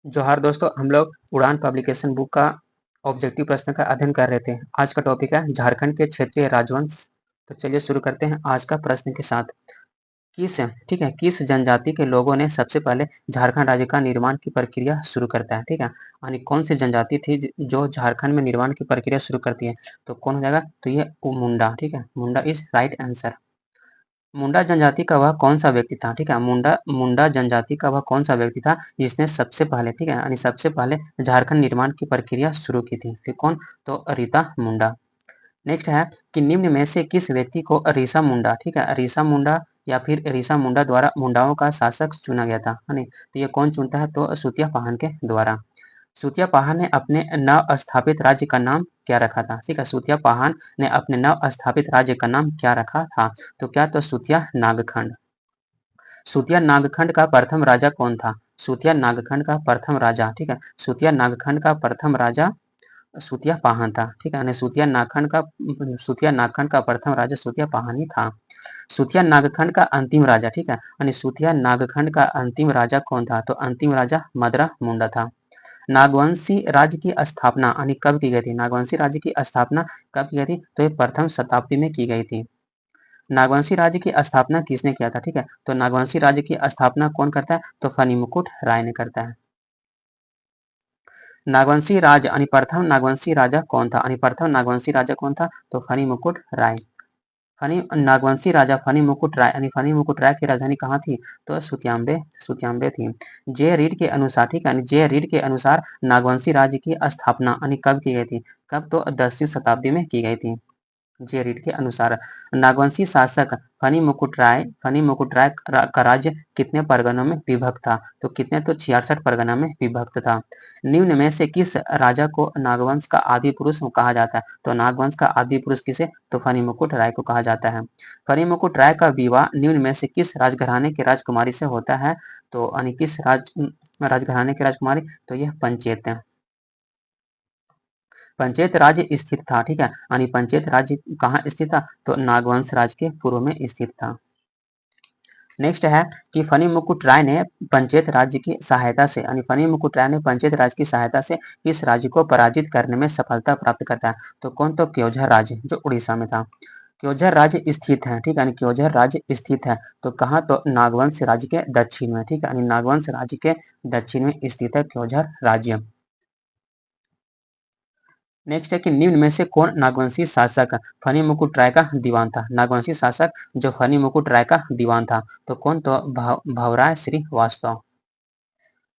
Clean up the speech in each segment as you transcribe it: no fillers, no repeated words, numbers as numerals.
जोहार दोस्तों, हम लोग उड़ान पब्लिकेशन बुक का ऑब्जेक्टिव प्रश्न का अध्ययन कर रहे थे। आज का टॉपिक है झारखंड के क्षेत्रीय राजवंश। तो चलिए शुरू करते हैं आज का प्रश्न के साथ। किस जनजाति के लोगों ने सबसे पहले झारखंड राज्य का निर्माण की प्रक्रिया शुरू करता है? ठीक है, यानी कौन सी जनजाति थी जो झारखंड में निर्माण की प्रक्रिया शुरू करती है? तो कौन हो जाएगा? तो ये मुंडा। ठीक है, मुंडा इज राइट आंसर। मुंडा जनजाति का वह कौन सा व्यक्ति था? ठीक है, मुंडा मुंडा जनजाति का वह कौन सा व्यक्ति था जिसने सबसे पहले, ठीक है, यानी सबसे पहले झारखंड निर्माण की प्रक्रिया शुरू की थी? फिर कौन? तो रीता मुंडा। नेक्स्ट है कि निम्न में से किस व्यक्ति को रीसा मुंडा, ठीक है, रीसा मुंडा या फिर रीसा मुंडा द्वारा मुंडाओं का शासक चुना गया था? है नहीं? तो ये कौन चुनता है? तो सुतिया पाहन के द्वारा। सूतिया पहाड़ ने अपने नव स्थापित राज्य का नाम क्या रखा था? ठीक है, सूतिया पहाड़ ने अपने नव स्थापित राज्य का नाम क्या रखा था? तो क्या? तो सूतिया नागखंड। सूतिया नागखंड का प्रथम राजा कौन था? सूतिया नागखंड का प्रथम राजा, ठीक है, सूतिया नागखंड का प्रथम राजा सूतिया पाहन था। ठीक है, सूतिया नागखंड का प्रथम राजा सूतिया पाहन ही था। सूतिया नागखंड का अंतिम राजा, ठीक है, यानी सूतिया नागखंड का अंतिम राजा कौन था? तो अंतिम राजा मदरा मुंडा था। नागवंशी राज्य की स्थापना यानी कब की गई थी? नागवंशी राज्य की स्थापना कब की गई थी? तो ये प्रथम शताब्दी में की गई थी। नागवंशी राज्य की स्थापना किसने किया था? ठीक है, तो नागवंशी राज्य की स्थापना कौन करता है? तो फणिमुकुट राय ने करता है। नागवंशी राज यानी प्रथम नागवंशी राजा कौन था? यानी प्रथम नागवंशी राजा कौन था? तो फणिमुकुट राय। फनी नागवंशी राजा फणिमुकुट राय यानी फणिमुकुट राय की राजधानी कहाँ थी? तो सुत्यांबे सुत्यांबे थी। जे रीड के अनुसार, ठीक है, जे रीड के अनुसार नागवंशी राज्य की स्थापना यानी कब की गई थी? कब? तो 10वीं शताब्दी में की गई थी। जे रीड के अनुसार नागवंशी शासक फनी मुकुट राय का राज्य कितने परगनों में विभक्त था? तो कितने? तो 66 परगना में विभक्त था। निम्न में से किस राजा को नागवंश का आदि पुरुष कहा जाता है? तो नागवंश का आदि पुरुष किसे? तो फनी मुकुट राय को कहा जाता है। फनी मुकुट राय का विवाह निम्न में से किस राजघराने के राजकुमारी से होता है? तो यानी किस राजघराने की राजकुमारी? तो यह पंचेत है। पंचेत राज्य स्थित था। ठीक है, यानी पंचेत राज्य कहाँ स्थित था? तो नागवंश राज्य के पूर्व में स्थित था। नेक्स्ट है कि फनी मुकुट राय ने पंचेत राज्य की सहायता से यानी फनी मुकुट राय ने पंचेत राज्य की सहायता से किस राज्य को पराजित करने में सफलता प्राप्त करता है? तो कौन? तो क्योझर राज्य जो उड़ीसा में था। क्योझर राज्य स्थित है, ठीक है, यानी क्योझर राज्य स्थित है तो कहाँ? तो नागवंश राज्य के दक्षिण में, ठीक है, यानी नागवंश राज्य के दक्षिण में स्थित है क्योझर राज्य। नेक्स्ट है कि निम्न में से कौन नागवंशी शासक फनी मुकुट राय का दीवान था? नागवंशी शासक जो फनी मुकुट राय का दीवान था तो कौन? तो भवराय श्रीवास्तव।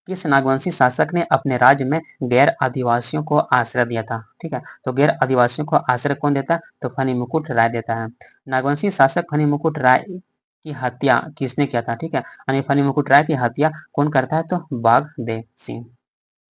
किस नागवंशी शासक ने अपने राज्य में गैर आदिवासियों को आश्रय दिया था? ठीक है, तो गैर आदिवासियों को आश्रय कौन देता है? तो फनी मुकुट राय देता है। नागवंशी शासक फनी मुकुट राय की हत्या किसने किया था? ठीक है, यानी फनी मुकुट राय की हत्या कौन करता है? तो बाघदेव सिंह।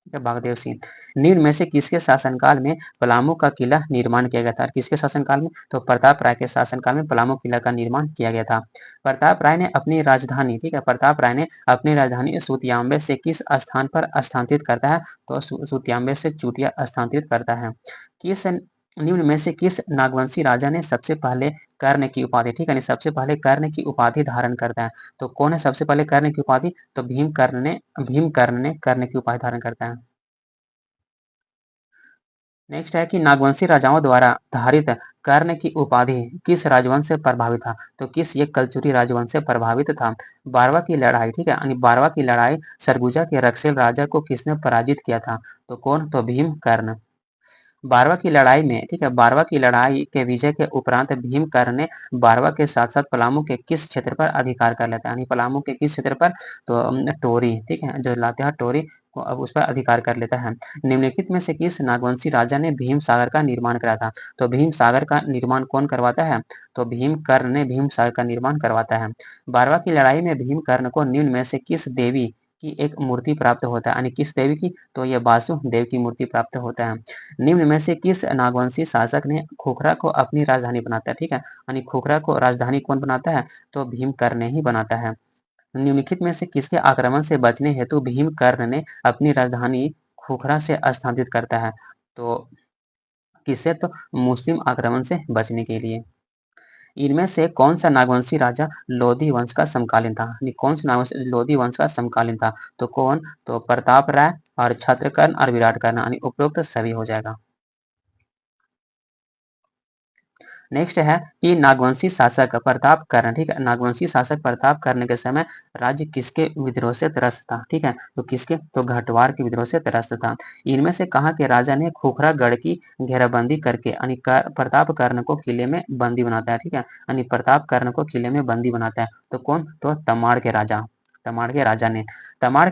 ठीक है, बागदेव सिंह। निम्न में से किसके शासनकाल में पलामू का किला निर्माण किया गया था? किसके शासनकाल में? तो प्रताप राय के शासनकाल में पलामू किला का निर्माण किया गया था। प्रताप राय ने अपनी राजधानी, ठीक है, प्रताप राय ने अपनी राजधानी सुतियांबे से किस स्थान पर स्थानांतरित करता है? तो सुतियांबे से चूटिया स्थानांतरित करता है। किस निम्न में से किस नागवंशी राजा ने सबसे पहले कर्ण की उपाधि, ठीक है, सबसे पहले कर्ण की उपाधि धारण करता है? तो कौन है सबसे पहले कर्ण की उपाधि? तो भीमकर्ण ने कर्ण की उपाधि धारण करता है। नेक्स्ट है कि नागवंशी राजाओं द्वारा धारित कर्ण की उपाधि किस राजवंश से प्रभावित था? तो किस ये कलचुरी राजवंश से प्रभावित था? बारवा की लड़ाई, ठीक है, यानी बारवा की लड़ाई सरगुजा के रक्सेल राजा को किसने पराजित किया था? तो कौन? तो भीमकर्ण। बारवा की लड़ाई में, ठीक है, बारवा की लड़ाई के विजय के उपरांत भीमकर्ण ने बारवा के साथ साथ पलामू के किस क्षेत्र पर अधिकार कर लेता है? यानी पलामू के किस क्षेत्र पर? तो टोरी, ठीक है, जो लातेहार टोरी को अब उस पर अधिकार कर लेता है। निम्नलिखित में से किस नागवंशी राजा ने भीम सागर का निर्माण कराया था? तो भीम सागर का निर्माण कौन करवाता है? तो भीमकर्ण ने भीम सागर का निर्माण करवाता है। बारवा की लड़ाई में भीमकर्ण को निम्न में से किस देवी की एक मूर्ति प्राप्त होता है? यानी किस देवी की? तो यह वासु देव की मूर्ति प्राप्त होता है। निम्न में से किस नागवंशी शासक ने खोखरा को अपनी राजधानी बनाता है? ठीक है, यानी खोखरा को राजधानी कौन बनाता है? तो भीमकर्ण ही बनाता है। निम्नलिखित में से किसके आक्रमण से बचने हेतु भीमकर्ण ने अपनी राजधानी खोखरा से स्थानांतरित करता है? तो किससे? तो मुस्लिम आक्रमण से बचने के लिए। इनमें से कौन सा नागवंशी राजा लोधी वंश का समकालीन था? कौन सा नागवंशी लोधी वंश का समकालीन था? तो कौन? तो प्रताप राय और क्षत्रकर्ण और विराट कर्ण, यानी उपरोक्त सभी हो जाएगा। नेक्स्ट है कि नागवंशी शासक प्रताप कर्ण, ठीक है, नागवंशी शासक प्रताप कर्ण के समय राज्य किसके विद्रोह से त्रस्त था? ठीक है, तो किसके? तो घटवार के विद्रोह से त्रस्त था। इनमें से कहाँ के राजा ने खुखरागढ़ की घेराबंदी करके यानी प्रताप कर्ण को किले में बंदी बनाता है? ठीक है, यानी प्रताप कर्ण को किले में बंदी बनाता है। तो कौन? तो तमाड़ के राजा, तमाड़ के राजा ने, तमाड़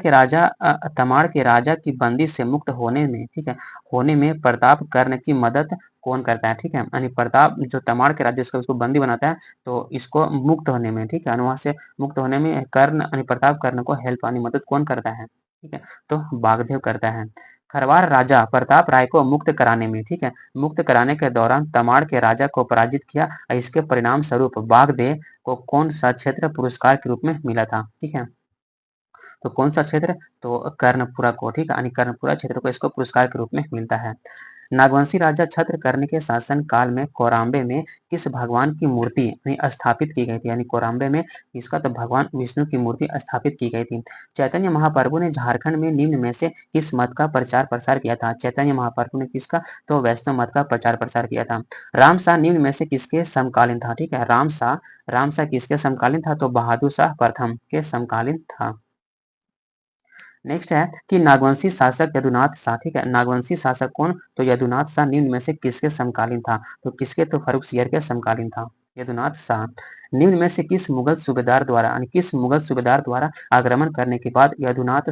के राजा की बंदी से मुक्त होने में, ठीक है, होने में प्रताप कर्ण की मदद कौन करता है? ठीक है, यानी प्रताप जो तमाड़ के राज्य इसको बंदी बनाता है, तो इसको मुक्त होने में, ठीक है, वहां से मुक्त होने में कर्ण यानी प्रताप कर्ण को हेल्प यानी मदद कौन करता है? ठीक है, तो बागदेव करता है। खरवार राजा प्रताप राय को मुक्त कराने में, ठीक है, मुक्त कराने के दौरान तमाड़ के राजा को पराजित किया। इसके परिणाम स्वरूप बागदेव को कौन सा क्षेत्र पुरस्कार के रूप में मिला था? ठीक है, तो कौन सा क्षेत्र? तो कर्णपुरा को, ठीक है, यानी कर्णपुरा क्षेत्र को इसको पुरस्कार के रूप में मिलता है। नागवंशी राजा क्षत्रकर्ण के शासन काल में कोराम्बे में किस भगवान की मूर्ति स्थापित की गई थी? यानी कोराम्बे में इसका तो भगवान विष्णु की मूर्ति स्थापित की गई थी। चैतन्य महाप्रभु ने झारखंड में निम्न में से किस मत का प्रचार प्रसार किया था? चैतन्य महाप्रभु ने किसका? तो वैष्णव मत का प्रचार प्रसार किया था। रामशाह निम्न में से किसके समकालीन था? ठीक है, रामशाह किसके समकालीन था? तो बहादुर शाह प्रथम के समकालीन था। नेक्स्ट है कि नागवंशी शासक यदुनाथ शाह, ठीक है, नागवंशी शासक कौन? तो यदुनाथ शाह निम्न में से किसके समकालीन था? तो किसके? तो फर्रुखसियर के समकालीन था यदुनाथ शाह। निम्न में से किस मुगल सूबेदार द्वारा यानी किस मुगल सूबेदार द्वारा आक्रमण करने के बाद यदुनाथ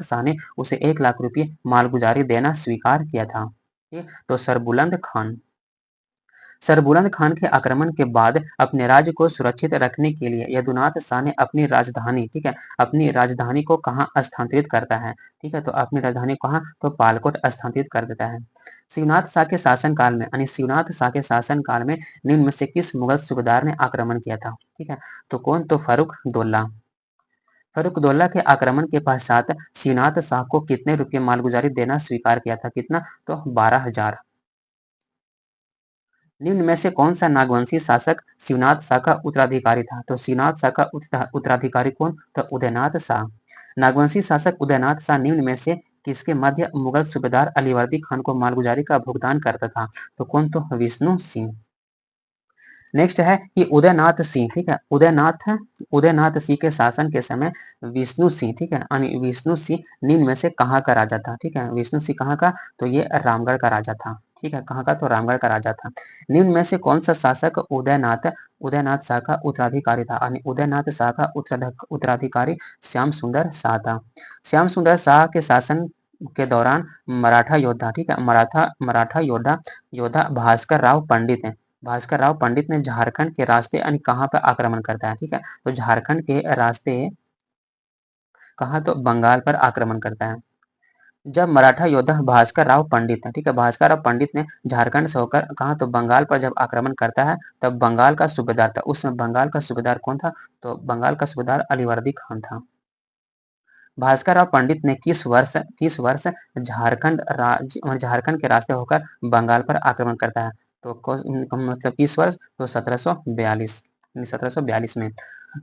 शाह ने उसे 1 लाख रुपये मालगुजारी देना स्वीकार किया था? ठीक, तो सरबुलंद खान। सरबुलंद खान के आक्रमण के बाद अपने राज्य को सुरक्षित रखने के लिए यदुनाथ शाह ने अपनी राजधानी, ठीक है, अपनी राजधानी को कहाँ स्थानांतरित करता है? ठीक है, तो अपनी राजधानी कहाँ? तो पालकोट स्थानांतरित कर देता है। शिवनाथ शाह के शासन काल में यानी शिवनाथ शाह के शासन काल में निम्न में से किस मुगल सूबेदार ने आक्रमण किया था? ठीक है, तो कौन? तो फर्रुखदौला। फर्रुखदौला के आक्रमण के पश्चात शिवनाथ शाह को कितने रुपये मालगुजारी देना स्वीकार किया था? कितना? तो 12,000। निम्न में से कौन सा नागवंशी शासक शिवनाथ शाह का उत्तराधिकारी था? तो शिवनाथ शाह का उत्तराधिकारी कौन? तो उदयनाथ शाह। नागवंशी शासक उदयनाथ शाह निम्न में से किसके मध्य मुगल सूबेदार अलीवर्दी खान को मालगुजारी का भुगतान करता था? तो कौन? तो विष्णु सिंह। नेक्स्ट है कि उदयनाथ सिंह, ठीक है, उदयनाथ सिंह के शासन के समय विष्णु सिंह, ठीक है, यानी विष्णु सिंह निम्न में से कहाँ का राजा था? ठीक है, विष्णु सिंह कहाँ का? तो ये रामगढ़ का राजा था। ठीक है, कहाँ का? तो रामगढ़ का राजा था। निम्न में से कौन सा शासक उदयनाथ शाह का उत्तराधिकारी था? यानी उदयनाथ शाह का उत्तराधिकारी श्याम सुंदर शाह था। श्याम सुंदर शाह के शासन के दौरान मराठा योद्धा, ठीक है, मराठा योद्धा भास्कर राव पंडित ने झारखंड के रास्ते यानी कहाँ पे आक्रमण करता है? ठीक है, तो झारखंड के रास्ते कहाँ? तो बंगाल पर आक्रमण करता है। जब मराठा योद्धा भास्कर राव पंडित है, ठीक है, भास्कर राव पंडित ने झारखंड से होकर कहा तो बंगाल पर जब आक्रमण करता है, तब बंगाल का सूबेदार था, उस समय बंगाल का सूबेदार कौन था? तो बंगाल का सूबेदार अलीवर्दी खान था। भास्कर राव पंडित ने किस वर्ष झारखंड के रास्ते होकर बंगाल पर आक्रमण करता है? तो मतलब किस वर्ष? तो 1742 में।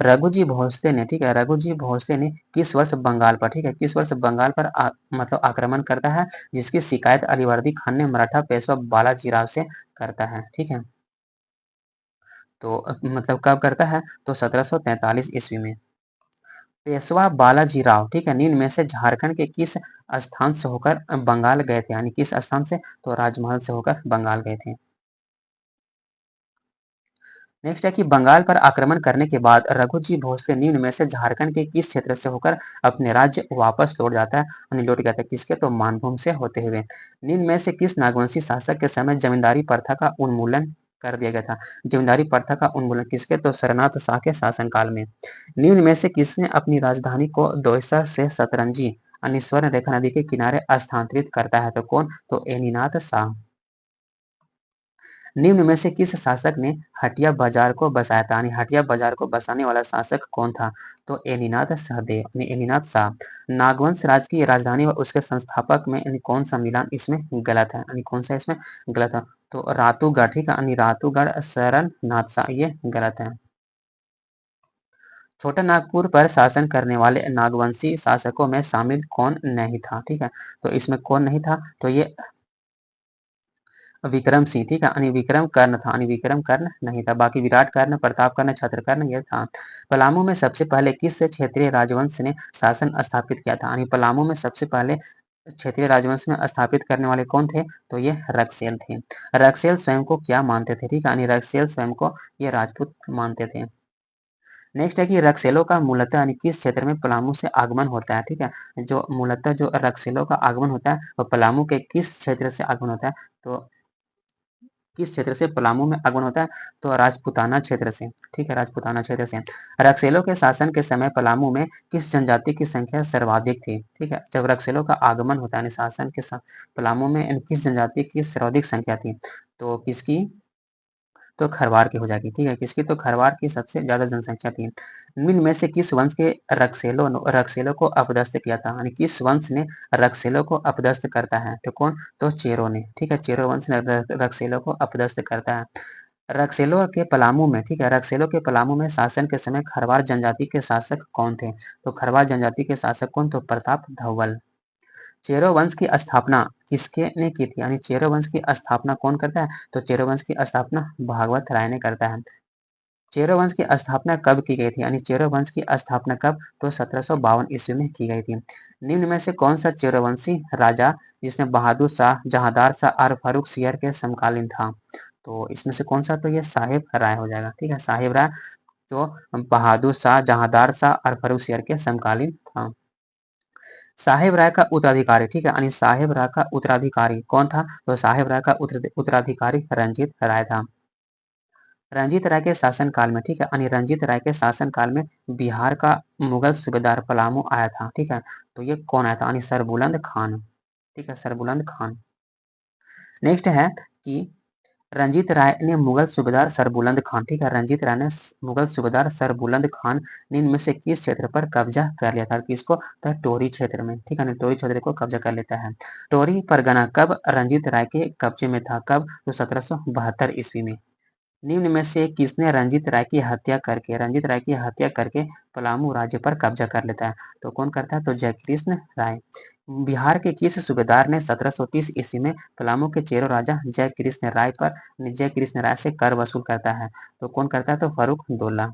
रघुजी भोसले ने, ठीक है, रघुजी भोसले ने किस वर्ष बंगाल पर, ठीक है, किस वर्ष बंगाल पर मतलब आक्रमण करता है, जिसकी शिकायत अलीवर्दी खान ने मराठा पेशवा बालाजी राव से करता है? ठीक है, तो मतलब कब करता है? तो 1743 ईस्वी में। पेशवा बालाजी राव, ठीक है, निम्न में से झारखंड के किस स्थान से होकर बंगाल गए थे? यानी किस स्थान से? तो राजमहल से होकर बंगाल गए थे। नेक्स्ट है कि बंगाल पर आक्रमण करने के बाद रघुजी भोसले निम्न में से झारखंड के किस क्षेत्र से होकर अपने राज्य वापस लौट जाता है? यानी लौट जाता है किसके? तो मानभूम से होते हुए। निम्न में से किस नागवंशी शासक के समय जमींदारी प्रथा का उन्मूलन कर दिया गया था? जमींदारी प्रथा का उन्मूलन किसके? तो सरनाथ शाह के शासनकाल में। निम्न में से किसने अपनी राजधानी को दोईसा से सतरंजी यानी स्वर्ण रेखा नदी के किनारे स्थानांतरित करता है? तो कौन? तो एनीनाथ शाह। निम्न में से किस शासक ने हटिया बाजार को बसाया था? यानी हटिया बाजार को बसाने वाला शासक कौन था? तो एनीनाथ सहदेव यानी एनीनाथ शाह। नागवंश राज्य की राजधानी व उसके संस्थापक में यानी कौन सा मिलान इसमें गलत है? यानी कौन सा इसमें गलत है? तो रातूगढ़, ठीक है, यानी रातूगढ़ शरण नाथ शाह, ये गलत है। छोटा नागपुर पर शासन करने वाले नागवंशी शासकों में शामिल कौन नहीं था, ठीक है, तो इसमें कौन नहीं था, तो ये विक्रम सिंह, ठीक है, यानी विक्रम कर्ण था, यानी विक्रम कर्ण नहीं था। बाकी विराट कर्ण, प्रताप कर्ण, छत्र कर्ण ये था। पलामू में सबसे पहले किस क्षेत्रीय राजवंश ने शासन स्थापित किया था, यानी पलामू में सबसे पहले क्षेत्रीय राजवंश में स्थापित करने वाले कौन थे, तो ये रक्सेल थे। रक्सेल स्वयं को क्या मानते थे, ठीक है, यानी रक्सेल स्वयं को ये राजपूत मानते थे। नेक्स्ट है कि रक्सेलों का मूलतः यानी किस क्षेत्र में पलामू से आगमन होता है, ठीक है, जो मूलतः जो रक्सेलों का आगमन होता है वो पलामू के किस क्षेत्र से आगमन होता है, तो किस क्षेत्र से पलामू में आगमन होता है, तो राजपूताना क्षेत्र से, ठीक है, राजपूताना क्षेत्र से। रक्सेलों के शासन के समय पलामू में किस जनजाति की संख्या सर्वाधिक थी, ठीक है, जब रक्सेलों का आगमन होता है शासन के पलामू में किस जनजाति की सर्वाधिक संख्या थी, तो किसकी, तो खरवार की हो जाएगी, ठीक है, किसकी, तो खरवार की सबसे ज्यादा जनसंख्या थी। निम्न में से किस वंश के रक्सेलों को अपदस्थ किया था, यानी किस वंश ने रक्सेलों को अपदस्थ करता है, तो कौन, तो चेरो ने, ठीक है, चेरो वंश ने रक्सेलों को अपदस्थ करता है। रक्सेलों के पलामू में, ठीक है, रक्सेलों के पलामू में शासन के समय खरवार जनजाति के शासक कौन थे, तो खरवार जनजाति के शासक कौन, तो प्रताप धवल। चेरो वंश की स्थापना किसके ने की थी, यानी चेरो वंश की स्थापना कौन करता है, तो चेरो वंश की स्थापना भागवत राय ने करता है। चेरो वंश की स्थापना कब की गई थी, यानी चेरो वंश की स्थापना कब, तो 1752 ईस्वी में की गई थी। निम्न में से कौन सा चेरोवंशी राजा जिसने बहादुर शाह, जहांदार शाह और फारूक सियर के समकालीन था, तो इसमें से कौन सा, तो ये साहिब राय हो जाएगा, ठीक है, साहिब राय जो बहादुर शाह, जहांदार शाह और फारूक सियर के समकालीन था। साहेब राय का उत्तराधिकारी, ठीक है, यानी साहेब राय का उत्तराधिकारी कौन था, तो साहेब राय का उत्तराधिकारी रंजीत राय था। रंजीत राय के शासन काल में, ठीक है, यानी रंजीत राय के शासन काल में बिहार का मुगल सूबेदार पलामू आया था, ठीक है, तो ये कौन आया था, यानी सरबुलंद खान, ठीक है, सरबुलंद खान। नेक्स्ट है कि रंजीत राय ने मुगल सूबेदार सरबुलंद खान, ठीक है, रंजीत राय ने मुगल सूबेदार सरबुलंद खान ने इनमें से किस क्षेत्र पर कब्जा कर लिया था, किसको, तो टोरी क्षेत्र में, ठीक है, टोरी क्षेत्र को कब्जा कर लेता है। टोरी परगना कब रंजीत राय के कब्जे में था, कब, तो 1772 ईस्वी में। निम्न में से किसने रंजीत राय की हत्या करके पलामू राज्य पर कब्जा कर लेता है, तो कौन करता है, तो जयकृष्ण राय। बिहार के किस सूबेदार ने 1730 ईस्वी में पलामू के चेरो राजा जय कृष्ण राय से कर वसूल करता है, तो कौन करता है, तो फर्रुख दौला।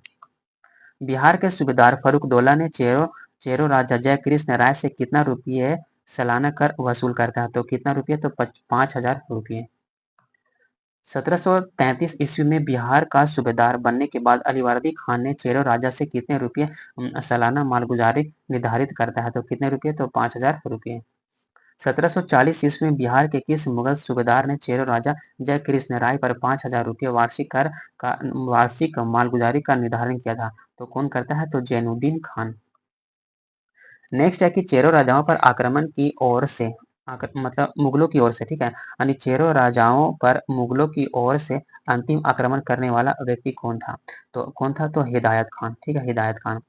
बिहार के सूबेदार फर्रुख दौला ने चेरो राजा जय कृष्ण राय से कितना रुपये सालाना कर वसूल करता है, तो कितना रुपये, तो 5,000 रुपये। 1733 ईस्वी में बिहार का सूबेदार बनने के बाद अलीवर्दी खान ने चेरो राजा से कितने रुपये सालाना मालगुजारी निर्धारित करता है, तो कितने रुपये, तो 5,000 रुपये। 1740 ईस्वी में बिहार के किस मुगल सूबेदार ने चेरो राजा जय कृष्ण राय पर 5,000 रुपये वार्षिक मालगुजारी का निर्धारण किया था, तो कौन करता है, तो जैनुद्दीन खान। नेक्स्ट है कि चेरो राजाओं पर आक्रमण की ओर से मतलब मुगलों की ओर से, ठीक है, यानी चेरो राजाओं पर मुगलों की ओर से अंतिम आक्रमण करने वाला व्यक्ति कौन था, तो कौन था, तो हिदायत खान, ठीक है, हिदायत खान।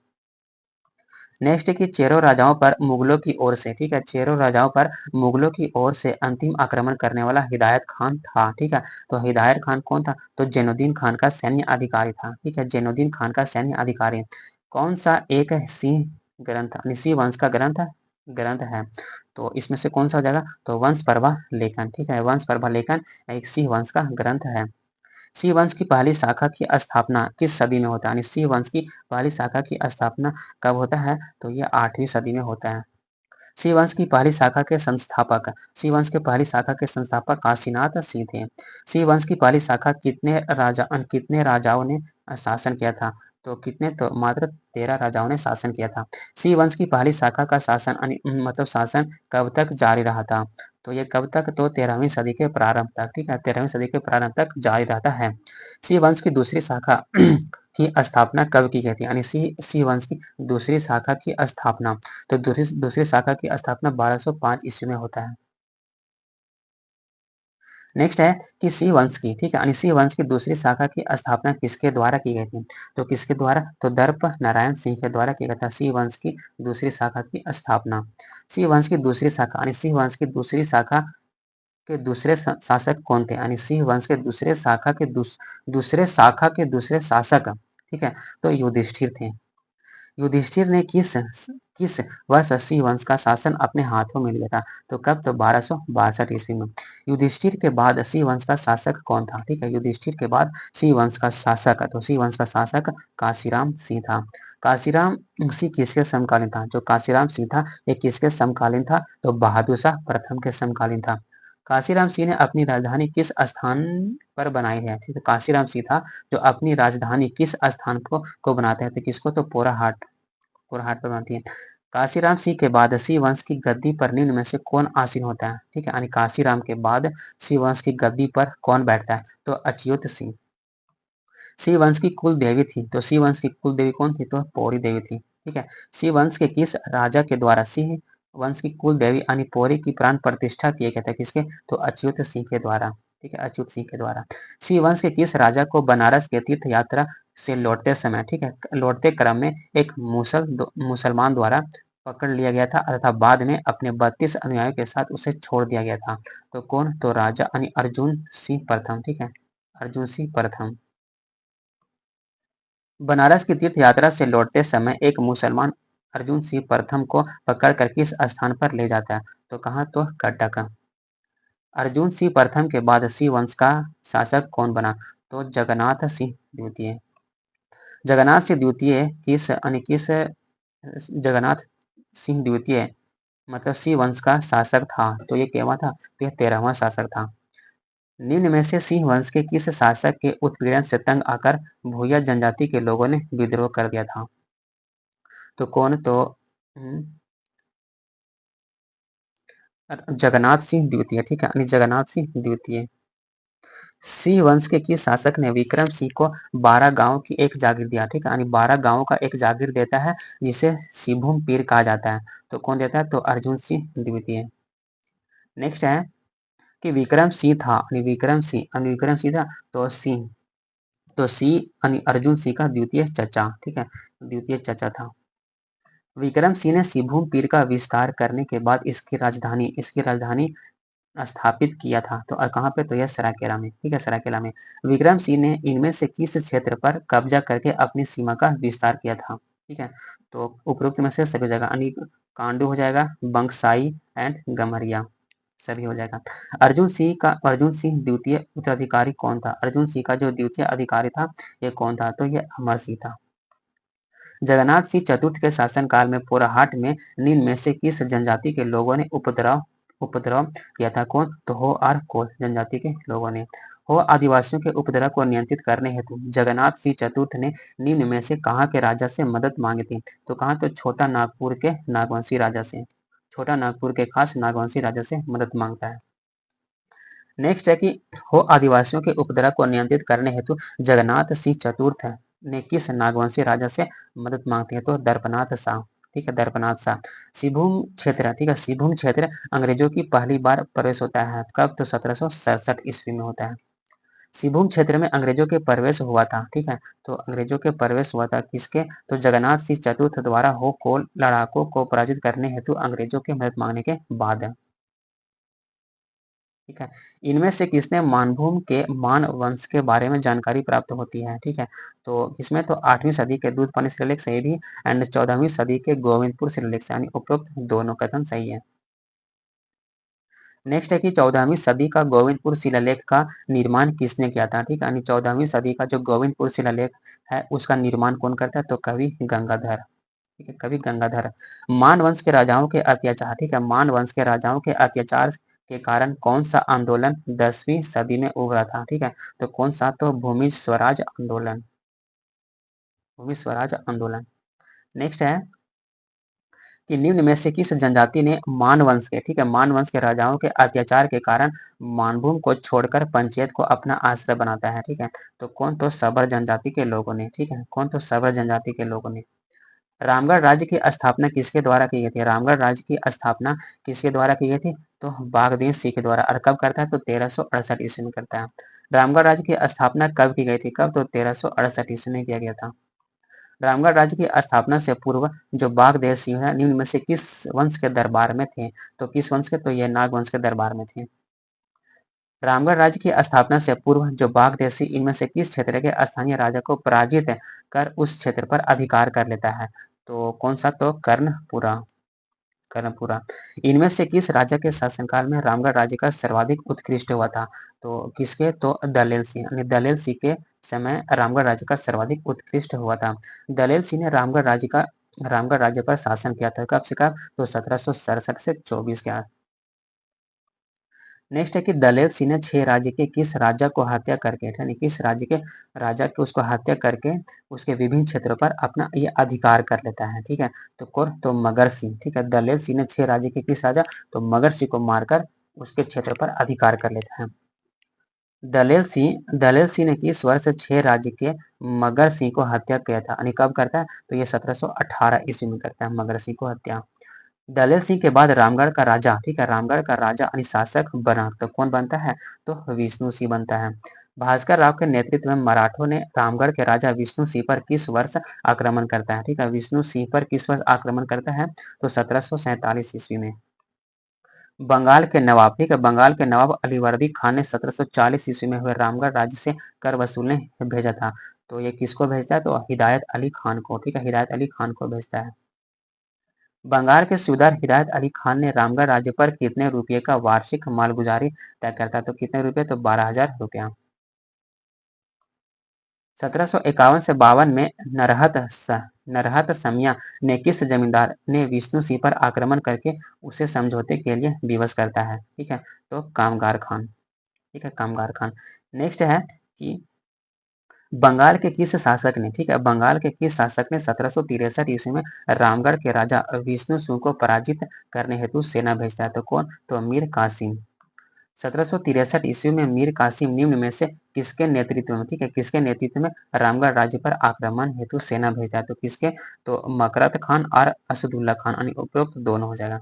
नेक्स्ट है कि चेरो राजाओं पर मुगलों की ओर से, ठीक है, चेरो राजाओं पर मुगलों की ओर से अंतिम आक्रमण करने वाला हिदायत खान था, ठीक है, तो हिदायत खान कौन था, तो जैनुद्दीन खान का सैन्य अधिकारी था, ठीक है, जैनुद्दीन खान का सैन्य अधिकारी। कौन सा एक सिंह ग्रंथ, यानी सिंह वंश का ग्रंथ है, तो इसमें से कौन सा हो जाएगा, तो वंश प्रभा लेखन, ठीक है, वंश प्रभा लेखन एक सिंह वंश का ग्रंथ है। सिंह वंश की पहली शाखा की स्थापना किस सदी में होता है, यानी सिंह वंश की पहली शाखा की स्थापना कब होता है, तो ये 8वीं सदी में होता है। सिंह वंश की पहली शाखा के संस्थापक सिंह वंश के पहली शाखा के संस्थापक काशीनाथ सिंह थे। सिंह वंश की पहली शाखा कितने राजाओं ने शासन किया था, तो कितने, तो मात्र 13 राजाओं ने शासन किया था। सिंह वंश की पहली शाखा का शासन मतलब शासन कब तक जारी रहा था, तो ये कब तक, तो 13वीं सदी के प्रारंभ तक, ठीक है, 13वीं सदी के प्रारंभ तक जारी रहता है। सिंह वंश की दूसरी शाखा की स्थापना कब की गई थी, यानी सिंह वंश की दूसरी शाखा की स्थापना, तो दूसरी शाखा की स्थापना 1205 ईस्वी में होता है। नेक्स्ट है कि सिंह वंश की, ठीक है, यानी सिंह वंश की दूसरी शाखा की स्थापना किसके द्वारा की गई थी, तो किसके द्वारा, तो दर्प नारायण सिंह के द्वारा किया गया था सिंह वंश की दूसरी शाखा की स्थापना। सिंह वंश की दूसरी शाखा, यानी सिंह वंश की दूसरी शाखा के दूसरे शासक कौन थे, यानी सिंह वंश के दूसरे शाखा के दूसरे शाखा के दूसरे शासक, ठीक है, तो युधिष्ठिर थे। युधिष्ठिर ने किस वर्ष सिंह वंश का शासन अपने हाथों में लिया था, तो कब, तो 1262 ईस्वी में। युधिष्ठिर के बाद सिंह वंश का शासक कौन था, ठीक है, युधिष्ठिर के बाद सिंह वंश का शासक, तो सिंह वंश का शासक काशीराम सिंह था। काशीराम सिंह किसके समकालीन था, जो काशीराम सिंह था ये किसके समकालीन था, तो बहादुर शाह प्रथम के समकालीन था। काशीराम सिंह ने अपनी राजधानी किस स्थान पर बनाई है, ठीक है, काशीराम सिंह था जो अपनी राजधानी किस स्थान को बनाते हैं, तो किसको, तो पोराहाट पर बनाती है। काशीराम सिंह के बाद सिंह वंश की गद्दी पर निम्न में से कौन आसीन होता है, ठीक है, यानी काशीराम के बाद सिंह वंश की गद्दी पर कौन बैठता है, तो अच्युत सिंह। सिंह वंश की कुल देवी थी, तो सिंह वंश की कुल देवी कौन थी, तो पौरी देवी थी, ठीक है। सिंह वंश के किस राजा के द्वारा सिंह वंश की कुल देवी यानी पौरी की प्राण प्रतिष्ठा किया गया था, किसके, तो अच्युत सिंह के द्वारा, ठीक है, अच्युत सिंह के द्वारा। सिंह वंश के किस राजा को बनारस के तीर्थ यात्रा से लौटते समय, ठीक है, लौटते क्रम में एक मुसलमान द्वारा पकड़ लिया गया था तथा बाद में अपने 32 अनुयायियों के साथ उसे छोड़ दिया गया था, तो कौन, तो राजा यानी अर्जुन सिंह प्रथम, ठीक है, अर्जुन सिंह प्रथम। बनारस की तीर्थ यात्रा से लौटते समय एक मुसलमान अर्जुन सिंह प्रथम को पकड़कर किस स्थान पर ले जाता है, तो कहाँ, तो कटक। अर्जुन सिंह प्रथम के बाद सिंह वंश का शासक कौन बना, तो जगन्नाथ सिंह द्वितीय। जगन्नाथ सिंह द्वितीय किस जगन्नाथ सिंह द्वितीय मतलब सिंह वंश का शासक था, तो ये केवा था, तो यह 13वां शासक था। निम्न में से सिंह वंश के किस शासक के उत्पीड़न से तंग आकर भूया जनजाति के लोगों ने विद्रोह कर दिया था, तो कौन, तो जगन्नाथ सिंह द्वितीय, ठीक है, यानी जगन्नाथ सिंह द्वितीय। सिंह वंश के किस शासक ने विक्रम सिंह को 12 गांव की एक जागीर दिया, ठीक है, यानी 12 गांवों का एक जागीर देता है जिसे सिंहभूम पीर कहा जाता है, तो कौन देता है, तो अर्जुन सिंह द्वितीय। नेक्स्ट है कि विक्रम सिंह था, विक्रम सिंह था, तो सिंह यानी अर्जुन सिंह का द्वितीय चचा, ठीक है, द्वितीय चचा था। विक्रम सिंह ने सिंहभूम पीर का विस्तार करने के बाद इसकी राजधानी स्थापित किया था, तो कहाँ पे, तो यह सरायकेला में, ठीक है, सरायकेला में। विक्रम सिंह ने इनमें से किस क्षेत्र पर कब्जा करके अपनी सीमा का विस्तार किया था, ठीक है, तो उपरोक्त में से सभी जगह यानी कांडू हो जाएगा, बंकसाई एंड गमरिया सभी हो जाएगा। अर्जुन सिंह द्वितीय उत्तराधिकारी कौन था, अर्जुन सिंह का जो द्वितीय अधिकारी था ये कौन था, तो ये अमर सिंह था। जगन्नाथ सिंह चतुर्थ के शासनकाल में पोराहाट में निम्न में से किस जनजाति के लोगों ने उपद्रव उपद्रव किया था, कौन, तो हो और कोल जनजाति के लोगों ने। हो आदिवासियों के उपद्रव को नियंत्रित करने हेतु जगन्नाथ सिंह चतुर्थ ने निम्न में से कहाँ के राजा से मदद मांगी थी, तो कहाँ, तो छोटा नागपुर के नागवंशी राजा से, छोटा नागपुर के खास नागवंशी राजा से मदद मांगता है। नेक्स्ट है कि हो आदिवासियों के उपद्रव को नियंत्रित करने हेतु जगन्नाथ सिंह चतुर्थ ने किस नागवंशी राजा से मदद मांगती है, तो दर्पनाथ शाह, ठीक है, दर्पनाथ शाह। सिंहभूम क्षेत्र, ठीक है, सिंहभूम क्षेत्र अंग्रेजों की पहली बार प्रवेश होता है कब, तो 1767 ईस्वी में होता है। सिंहभूम क्षेत्र में अंग्रेजों के प्रवेश हुआ था, ठीक है, तो अंग्रेजों के प्रवेश हुआ था किसके, तो जगन्नाथ सिंह चतुर्थ द्वारा हो कोल लड़ाकों को पराजित करने हेतु अंग्रेजों के मदद मांगने के बाद, ठीक है। इनमें से किसने मानभूम के मान वंश के बारे में जानकारी प्राप्त होती है, ठीक है, तो इसमें तो 8वीं सदी के दूधपानी शिलालेख सही भी एंड 14वीं सदी के गोविंदपुर शिलालेख से, यानी उपरोक्त दोनों कथन सही है। नेक्स्ट है कि 14वीं सदी का गोविंदपुर शिलालेख का निर्माण किसने किया था, ठीक है, यानी 14वीं सदी का जो गोविंदपुर शिलालेख है उसका निर्माण कौन करता है, तो कवि गंगाधर, ठीक है, कवि गंगाधर। मान वंश के राजाओं के अत्याचार, ठीक है, मान वंश के राजाओं के अत्याचार के कारण कौन सा आंदोलन 10वीं सदी में उभरा था, ठीक है, तो कौन सा, तो भूमि स्वराज आंदोलन, भूमि स्वराज आंदोलन। नेक्स्ट है कि निम्न में से किस जनजाति ने मान वंश के, ठीक है, मान वंश के राजाओं के अत्याचार के कारण मानभूम को छोड़कर पंचायत को अपना आश्रय बनाता है, ठीक है, तो कौन, तो सबर जनजाति के लोगों ने, ठीक है, कौन, तो सबर जनजाति के लोगों ने। रामगढ़ राज्य की स्थापना किसके द्वारा की गई थी, रामगढ़ राज्य की स्थापना किसके द्वारा की गई थी, तो बागदेव सिंह के द्वारा, और कब करता है, तो 1368 ईस्वी में करता है। रामगढ़ राज्य की स्थापना कब की गई थी, कब, तो 1368 ईस्वी में किया गया था। रामगढ़ राज्य की स्थापना से पूर्व जो बागदेव सिंह है निम्न में से किस वंश के दरबार में थे, तो किस वंश के, तो ये नाग वंश के दरबार में थे। रामगढ़ राज्य की स्थापना से पूर्व जो बागदेशी इनमें से किस क्षेत्र के स्थानीय राजा को पराजित कर उस क्षेत्र पर अधिकार कर लेता है? तो कौन सा? तो कर्णपुरा। कर्णपुरा। इनमें से किस राजा के शासनकाल में रामगढ़ राज्य का सर्वाधिक उत्कृष्ट हुआ था? तो किसके? तो दलेल सिंह, यानी दलेल सिंह के समय रामगढ़ राज्य का सर्वाधिक उत्कृष्ट हुआ था। दलेल सिंह ने रामगढ़ राज्य पर शासन किया था। कब से कब? तो 1767 से 24 के आस। नेक्स्ट है कि दलेल सिंह ने 6 राज्य के किस राजा को हत्या करके, यानी किस राज्य के राजा की उसको हत्या करके उसके विभिन्न क्षेत्रों पर अपना ये अधिकार कर लेता है। ठीक है, तो कौन? तो मगर सिंह। ठीक है, दलेल सिंह ने 6 राज्य के किस राजा? तो मगर सिंह को मारकर उसके क्षेत्र पर अधिकार कर लेता है। दलेल सिंह ने किस वर्ष 6 राज्य के मगर सिंह को हत्या किया था, यानी कब करता है? तो ये 1718 ईस्वी में करता है मगर सिंह को हत्या। दलेल सिंह के बाद रामगढ़ का राजा, ठीक है, रामगढ़ का राजा यानी शासक बना, तो कौन बनता है? तो विष्णु सिंह बनता है। भास्कर राव के नेतृत्व में मराठों ने रामगढ़ के राजा विष्णु सिंह पर किस वर्ष आक्रमण करता है? ठीक है, विष्णु सिंह पर किस वर्ष आक्रमण करता है? तो 1747 ईस्वी में। बंगाल के नवाब, ठीक है, बंगाल के नवाब अलीवर्दी खान ने 1740 ईस्वी में हुए रामगढ़ राज्य से कर वसूलने भेजा था। तो ये किसको भेजता है? तो हिदायत अली खान को। ठीक है, हिदायत अली खान को भेजता है। बंगाल के सूबेदार हिदायत अली खान ने रामगढ़ राज्य पर कितने रुपये का वार्षिक मालगुजारी तय करता? तो कितने रुपए? तो 12,000 रुपया। 1751 से 52 में नरहत समिया ने किस जमींदार ने विष्णु सिंह पर आक्रमण करके उसे समझौते के लिए विवश करता है? ठीक है, तो कामगार खान। ठीक है, कामगार खान। नेक्स्ट है कि बंगाल के किस शासक ने, ठीक है, बंगाल के किस शासक ने 1763 ईस्वी में रामगढ़ के राजा विष्णु सिंह को पराजित करने हेतु सेना भेजता है? तो कौन? तो मीर कासिम। 1763 ईस्वी में मीर कासिम निम्न में से किसके नेतृत्व में, ठीक है, किसके नेतृत्व में रामगढ़ राज्य पर आक्रमण हेतु सेना भेजता है? तो किसके? तो मकरत खान और असदुल्ला खान, यानी उपरोक्त दोनों हो जाएगा।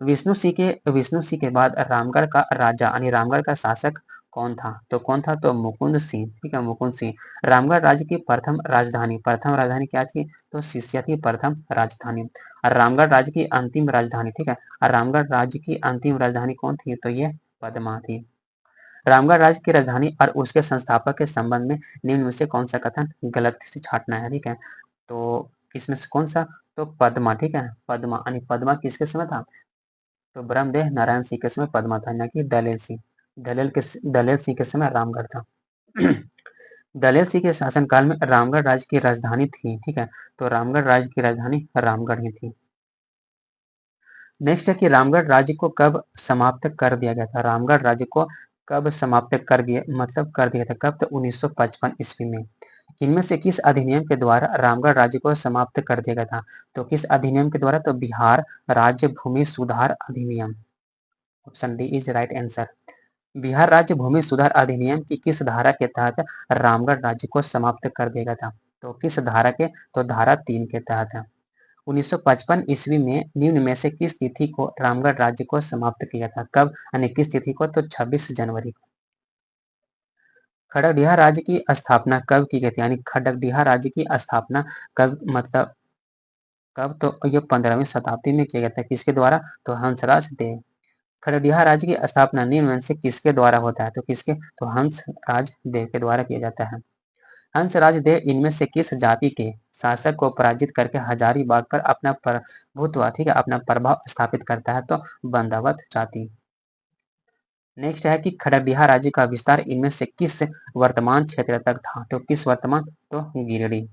विष्णु सिंह के बाद रामगढ़ का राजा यानी रामगढ़ का शासक कौन था? तो कौन था? तो मुकुंद सिंह। ठीक है, मुकुंद सिंह। रामगढ़ राज्य की प्रथम राजधानी क्या थी? तो सिसिया थी प्रथम राजधानी। और रामगढ़ राज्य की अंतिम राजधानी, ठीक है, और रामगढ़ राज्य की अंतिम राजधानी कौन थी? तो ये पदमा थी। रामगढ़ राज्य की राजधानी और उसके संस्थापक के संबंध में निम्न में से कौन सा कथन गलत से छांटना है? ठीक है, तो इसमें से कौन सा? तो पदमा। ठीक है, पदमा, यानी पदमा किसके समय था? तो ब्रह्मदेव नारायण सिंह के समय पद्मा था, न कि दलेल सिंह। दलेल सिंह के समय रामगढ़ था। दलेल सिंह के शासनकाल में रामगढ़ राज्य की राजधानी थी। ठीक है, तो रामगढ़ राज्य की राजधानी रामगढ़ ही थी। नेक्स्ट है कि रामगढ़ राज्य को कब समाप्त कर दिया गया था? रामगढ़ राज्य को कब समाप्त कर दिया, मतलब कर दिया था कब? तो 1955 ईस्वी में। इनमें से किस अधिनियम के द्वारा रामगढ़ राज्य को समाप्त कर दिया गया था? तो किस अधिनियम के द्वारा? तो बिहार राज्य भूमि सुधार अधिनियम। Option D is right answer. Bihar राज्य भूमि सुधार अधिनियम की किस धारा के तहत रामगढ़ राज्य को समाप्त कर दिया गया था? तो किस धारा के? तो धारा 3 के तहत है। 1955 ईस्वी में निम्न में से किस तिथि को रामगढ़ राज्य को समाप्त किया था? कब, यानी किस तिथि को? तो 26 जनवरी को। खड़गडिहा राज्य की स्थापना कब की गई थी? यानी खड़गडिहा राज्य की स्थापना कब, मतलब कब? तो ये 15वीं शताब्दी में किया गया था। किसके द्वारा? तो हंसराज देव। खगडिया राज्य की स्थापना निम्न में से किसके द्वारा होता है? तो किसके? तो हंस राज देव के द्वारा किया जाता है। हंस राज देव इनमें से किस जाति के शासक को पराजित करके हजारीबाग पर अपना प्रभुत्व, ठीक है, अपना प्रभाव स्थापित करता है? तो बंदावत जाति। नेक्स्ट है कि खगडिया राज्य का विस्तार इनमें से किस वर्तमान क्षेत्र तक था? तो किस वर्तमान? तो गिरिडीह।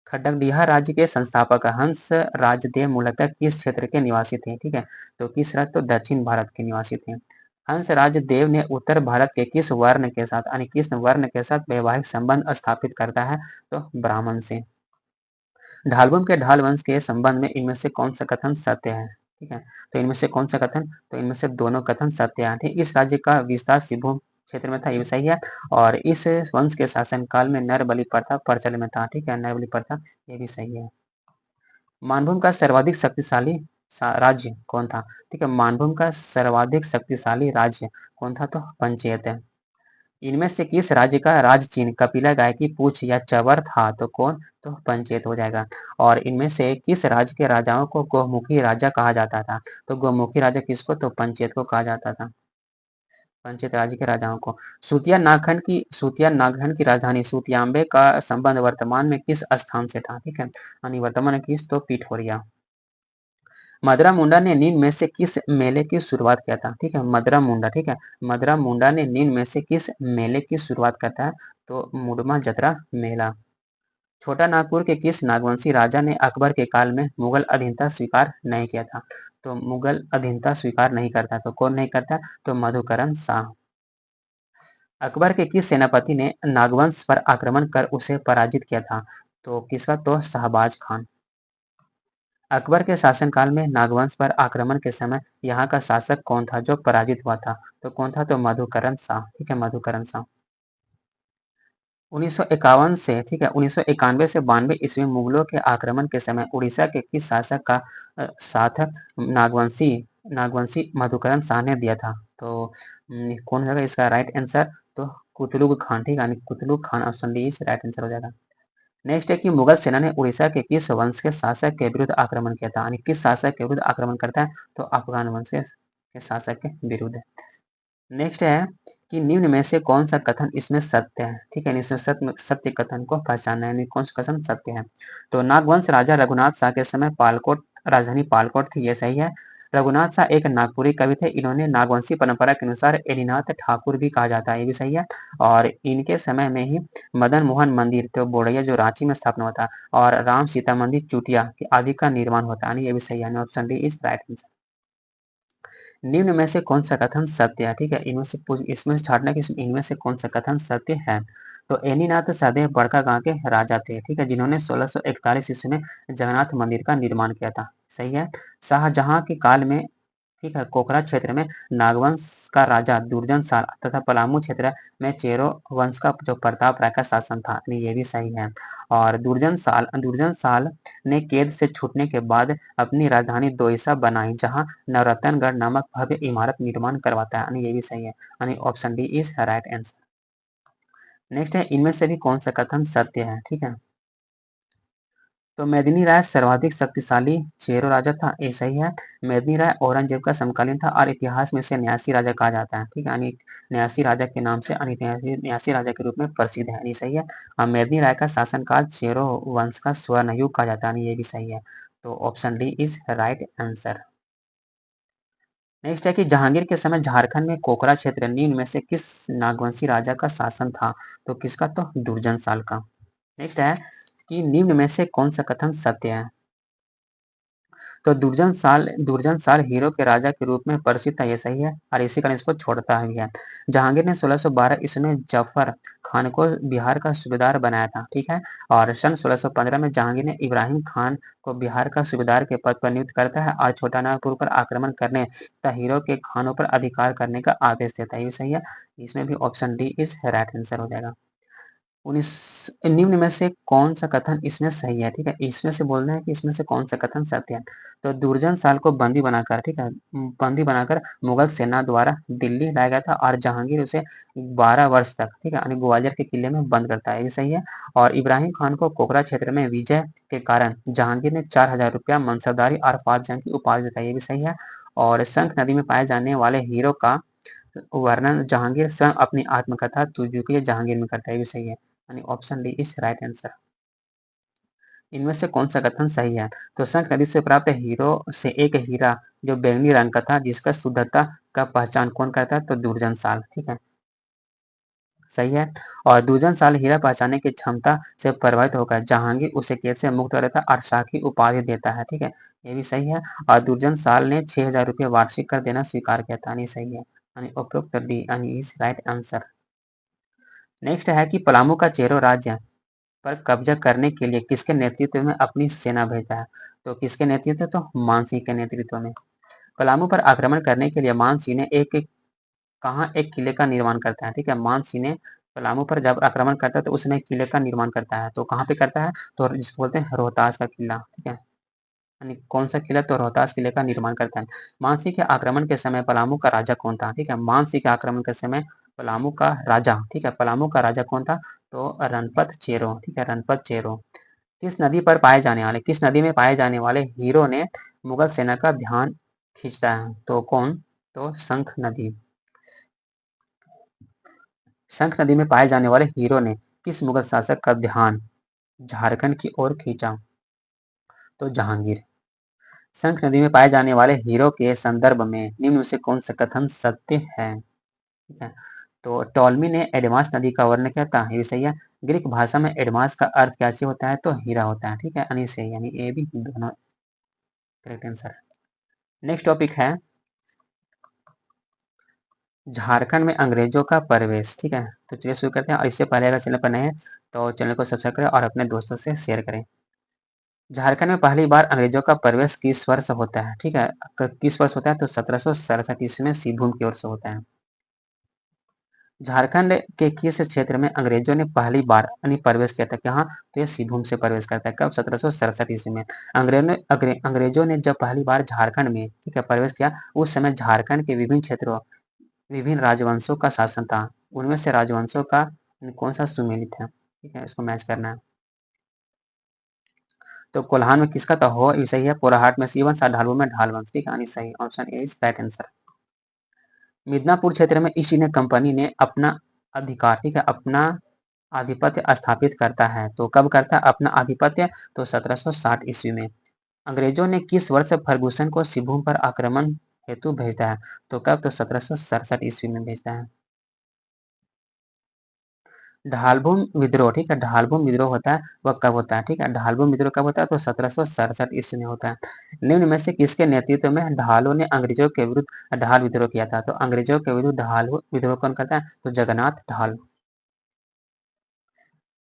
खडगडिहा राज्य के संस्थापक हंस राजदेव मूलतः किस क्षेत्र के निवासी थे? ठीक है, तो किस राज्य? तो दक्षिण भारत के निवासी थे। हंस राजदेव ने उत्तर भारत के किस वर्ण के साथ, यानी किस वर्ण के साथ वैवाहिक संबंध स्थापित करता है? तो ब्राह्मण से। ढालवम के ढाल वंश के संबंध में इनमें से कौन सा कथन सत्य है? ठीक है, तो इनमें से कौन सा कथन? तो इनमें से दोनों कथन सत्य हैं। इस राज्य का विस्तार सिंहभूम क्षेत्र में था, ये भी सही है। और इस वंश के शासन काल में नर बलि प्रथा प्रचलन में था। ठीक है, नर बलि प्रथा, ये भी सही है। मानभूम का सर्वाधिक शक्तिशाली राज्य कौन था? ठीक है, मानभूम का सर्वाधिक शक्तिशाली राज्य कौन था? तो पंचेत है। इनमें से किस राज्य का राज चिन्ह कपिला गाय की पूंछ या चवर था? तो कौन? तो पंचेत हो जाएगा। और इनमें से किस राज्य के राजाओं को गोमुखी राजा कहा जाता था? तो गोमुखी राजा किसको? तो पंचेत को कहा जाता था। पंचित राज्य के राजाओं को। सूतिया नागखंड की राजधानी सूतियाम्बे का संबंध वर्तमान में किस स्थान से था? ठीक है, यानी वर्तमान में किस, तो पिठोरिया। मदरा मुंडा ने निम्न में से किस मेले की शुरुआत किया था? ठीक है, मदरा मुंडा। ठीक है, मदरा मुंडा ने निम्न में से किस मेले की शुरुआत करता है? तो मुडमा जतरा मेला। छोटा नागपुर के किस नागवंशी राजा ने अकबर के काल में मुगल अधीनता स्वीकार नहीं किया था? तो मुगल अधीनता स्वीकार नहीं करता, तो कौन नहीं करता? तो मधुकरण शाह। अकबर के किस सेनापति ने नागवंश पर आक्रमण कर उसे पराजित किया था? तो किसका? तो शाहबाज खान। अकबर के शासनकाल में नागवंश पर आक्रमण के समय यहाँ का शासक कौन था जो पराजित हुआ था? तो कौन था? तो मधुकरण शाह। ठीक है, मधुकरण शाह। 1951 से, ठीक है, 1991 से 92 ईस्वी में मुगलों के आक्रमण के समय उड़ीसा के किस शासक का साथ नागवंशी नागवंशी मधुकरण शाह ने दिया था? तो कौन होगा इसका राइट आंसर? तो कुतलुग खान। ठीक है, कुतलुग खान, ऑप्शन डी इस राइट आंसर हो जाएगा। नेक्स्ट है कि मुगल सेना ने उड़ीसा के किस वंश के शासक के विरुद्ध आक्रमण किया था? यानी किस शासक के विरुद्ध आक्रमण करता है? तो अफगान वंश के शासक के विरुद्ध। नेक्स्ट है कि निम्न में से कौन सा कथन इसमें सत्य है? ठीक है, इसमें सत्य कथन को पहचानना है, कौन सा कथन सत्य है? तो नागवंश राजा रघुनाथ शाह के समय पालकोट राजधानी पालकोट थी, ये सही है। रघुनाथ शाह एक नागपुरी कवि थे, इन्होंने नागवंशी परंपरा के अनुसार एनीनाथ ठाकुर भी कहा जाता है, ये भी सही है। और इनके समय में ही मदन मोहन मंदिर तो बोड़ैया जो रांची में स्थापना होता है, और राम सीता मंदिर चुटिया आदि का निर्माण होता है, ये भी सही है। Option D is right answer. निम्न में से कौन सा कथन सत्य है? ठीक है, इसमें से छांटना कि इनमें से कौन सा कथन सत्य है? तो एनीनाथ सदैव बड़का गांव के राजा थे, ठीक है, जिन्होंने 1641 ईस्वी में जगन्नाथ मंदिर का निर्माण किया था, सही है। शाहजहां के काल में, ठीक है, कोकरा क्षेत्र में नागवंश का राजा दुर्जन साल तथा पलामू क्षेत्र में चेरो वंश का जो प्रताप राय का शासन था, ये भी सही है। और दुर्जन साल ने कैद से छूटने के बाद अपनी राजधानी दोईसा बनाई, जहां नवरत्नगढ़ नामक भव्य इमारत निर्माण करवाता है, ये भी सही है, यानी option D is right answer. Next है इनमें से भी कौन सा कथन सत्य है? ठीक है, तो मेदिनी राय सर्वाधिक शक्तिशाली चेरो राजा था, ये सही है। मेदिनी राय औरंगजेब का समकालीन था और इतिहास में इसे न्यासी राजा कहा जाता है, ठीक है, यानी न्यासी राजा के नाम से, न्यासी राजा के रूप में प्रसिद्ध है, ये सही है। और मेदिनी राय का शासनकाल चेरो वंश का स्वर्ण युग कहा जाता है, ये भी सही है। तो option D is right answer. Next है कि जहांगीर के समय झारखंड में कोकरा क्षेत्र निम्न में से किस नागवंशी राजा का शासन था? तो किसका? तो दुर्जन साल का। नेक्स्ट है कि निम्न में से कौन सा कथन सत्य है? तो दुर्जन साल हीरो के राजा के रूप में प्रसिद्ध था, ये सही है, और इसी कारण इसको छोड़ता भी है। जहांगीर ने 1612 ईस्वी में जफर खान को बिहार का सूबेदार बनाया था, ठीक है। और सन 1615 में जहांगीर ने इब्राहिम खान को बिहार का सूबेदार के पद पर नियुक्त करता है और छोटा नागपुर पर आक्रमण करने तथा हीरो के खानों पर अधिकार करने का आदेश देता है, ये सही है। इसमें भी option D is right answer हो जाएगा। 19 निम्न में से कौन सा कथन इसमें सही है? ठीक है, इसमें से बोलना है कि इसमें से कौन सा कथन सत्य है। तो दुर्जन साल को बंदी बनाकर, ठीक है, बंदी बनाकर मुगल सेना द्वारा दिल्ली लाया गया था और जहांगीर उसे 12 वर्ष तक, ठीक है, यानी ग्वालियर के किले में बंद करता है, ये भी सही है। और इब्राहिम खान को कोकरा क्षेत्र में विजय के कारण जहांगीर ने 4000 रुपया मनसबदारी और फात जंग की उपाधि दिलाई, ये भी सही है। और शंख नदी में पाए जाने वाले हीरो का वर्णन जहांगीर स्वयं अपनी आत्मकथा तुझुकी जहांगीर में करता है, ये भी सही है, यानी option D is right answer. इनमें से कौन सा कथन सही है? तो शंख नदी से प्राप्त हीरो से एक हीरा जो बैंगनी रंग का था, जिसका शुद्धता का पहचान कौन करता है? तो दुर्जन साल, ठीक है, सही है। और दुर्जन साल हीरा पहचानने की क्षमता से प्रभावित होकर जहांगीर उसे कैद से मुक्त करता और शाह की उपाधि देता है, ठीक है, ये भी सही है। और दुर्जन साल ने 6000 रुपये वार्षिक कर देना स्वीकार किया था, नहीं सही है, यानी उपरोक्त डी यानी इज राइट आंसर। नेक्स्ट है कि पलामू का चेरो राज्य पर कब्जा करने के लिए किसके नेतृत्व में अपनी सेना भेजता है? तो किसके नेतृत्व? तो मानसिंह के नेतृत्व में। पलामू पर आक्रमण करने के लिए मानसिंह ने कहाँ एक किले का निर्माण करता है? ठीक है, मानसिंह ने पलामू पर जब आक्रमण करता है तो उसने किले का निर्माण करता है, तो कहाँ पे करता है? तो जिसको बोलते हैं रोहतास का किला, ठीक है, यानी कौन सा किला? तो रोहतास किले का निर्माण करता है। मानसिंह के आक्रमण के समय पलामू का राजा कौन था? ठीक है, मानसिंह के आक्रमण के समय पलामू का राजा, ठीक है, पलामू का राजा कौन था? तो रणपत चेरो, ठीक है, रणपत चेरो। किस नदी में पाए जाने वाले हीरो ने मुगल सेना का ध्यान खींचता है? तो कौन? तो शंख नदी। शंख नदी में पाए जाने वाले हीरो ने किस मुगल शासक का ध्यान झारखंड की ओर खींचा? तो जहांगीर। शंख नदी में पाए जाने वाले हीरो के संदर्भ में निम्न में से कौन सा कथन सत्य है? ठीक है, तो टॉलमी ने एडमास नदी का वर्णन किया था, ये भी सही है। ग्रीक भाषा में एडमास का अर्थ क्या से होता है? तो हीरा होता है। ठीक है, यानी सही, यानी ए भी दोनों करेक्ट आंसर है। नेक्स्ट टॉपिक है झारखंड में अंग्रेजों का प्रवेश। ठीक है, तो चलिए शुरू करते हैं। और इससे पहले अगर चैनल पर नए हैं तो चैनल को सब्सक्राइब करें और अपने दोस्तों से शेयर करें। झारखंड में पहली बार अंग्रेजों का प्रवेश किस वर्ष होता है? ठीक है, किस वर्ष होता है? तो 1767 ईस्वी में सिंहभूम की ओर से होता है। झारखंड के किस क्षेत्र में अंग्रेजों ने पहली बार यानी प्रवेश किया था? कहाँ? तो ये सिंहभूम से प्रवेश करता है। कब? 1767 ईस्वी में। अंग्रेजों ने जब पहली बार झारखंड में, ठीक है, प्रवेश किया, उस समय झारखंड के विभिन्न क्षेत्रों, विभिन्न राजवंशों का शासन था। उनमें से राजवंशों का कौन सा सुमेलित है? ठीक है, इसको मैच करना है। तो कोल्हान में किसका? तो हो, ये सही है। पोराहाट में सीवंश और ढालू में ढाल वंश। ठीक है, यानी सही, option A is right answer. Midnapore क्षेत्र में ईस्ट इंडिया कंपनी ने अपना अधिकार, ठीक है, अपना आधिपत्य स्थापित करता है। तो कब करता है अपना आधिपत्य? तो 1760 ईस्वी में। अंग्रेजों ने किस वर्ष फर्गुसन को सिंहभूम पर आक्रमण हेतु भेजता है? तो कब? तो 1767 ईस्वी में भेजता है। ढालभूम विद्रोह, ठीक है, ढालभूम विद्रोह होता है वह कब होता है? ठीक है, ढालभूम विद्रोह कब होता है? तो 1767 ईस्वी में होता है। निम्न में से किसके नेतृत्व में ढालों ने अंग्रेजों के विरुद्ध ढाल विद्रोह किया था? तो अंग्रेजों के विरुद्ध ढाल विद्रोह कौन करता है? तो जगन्नाथ ढाल।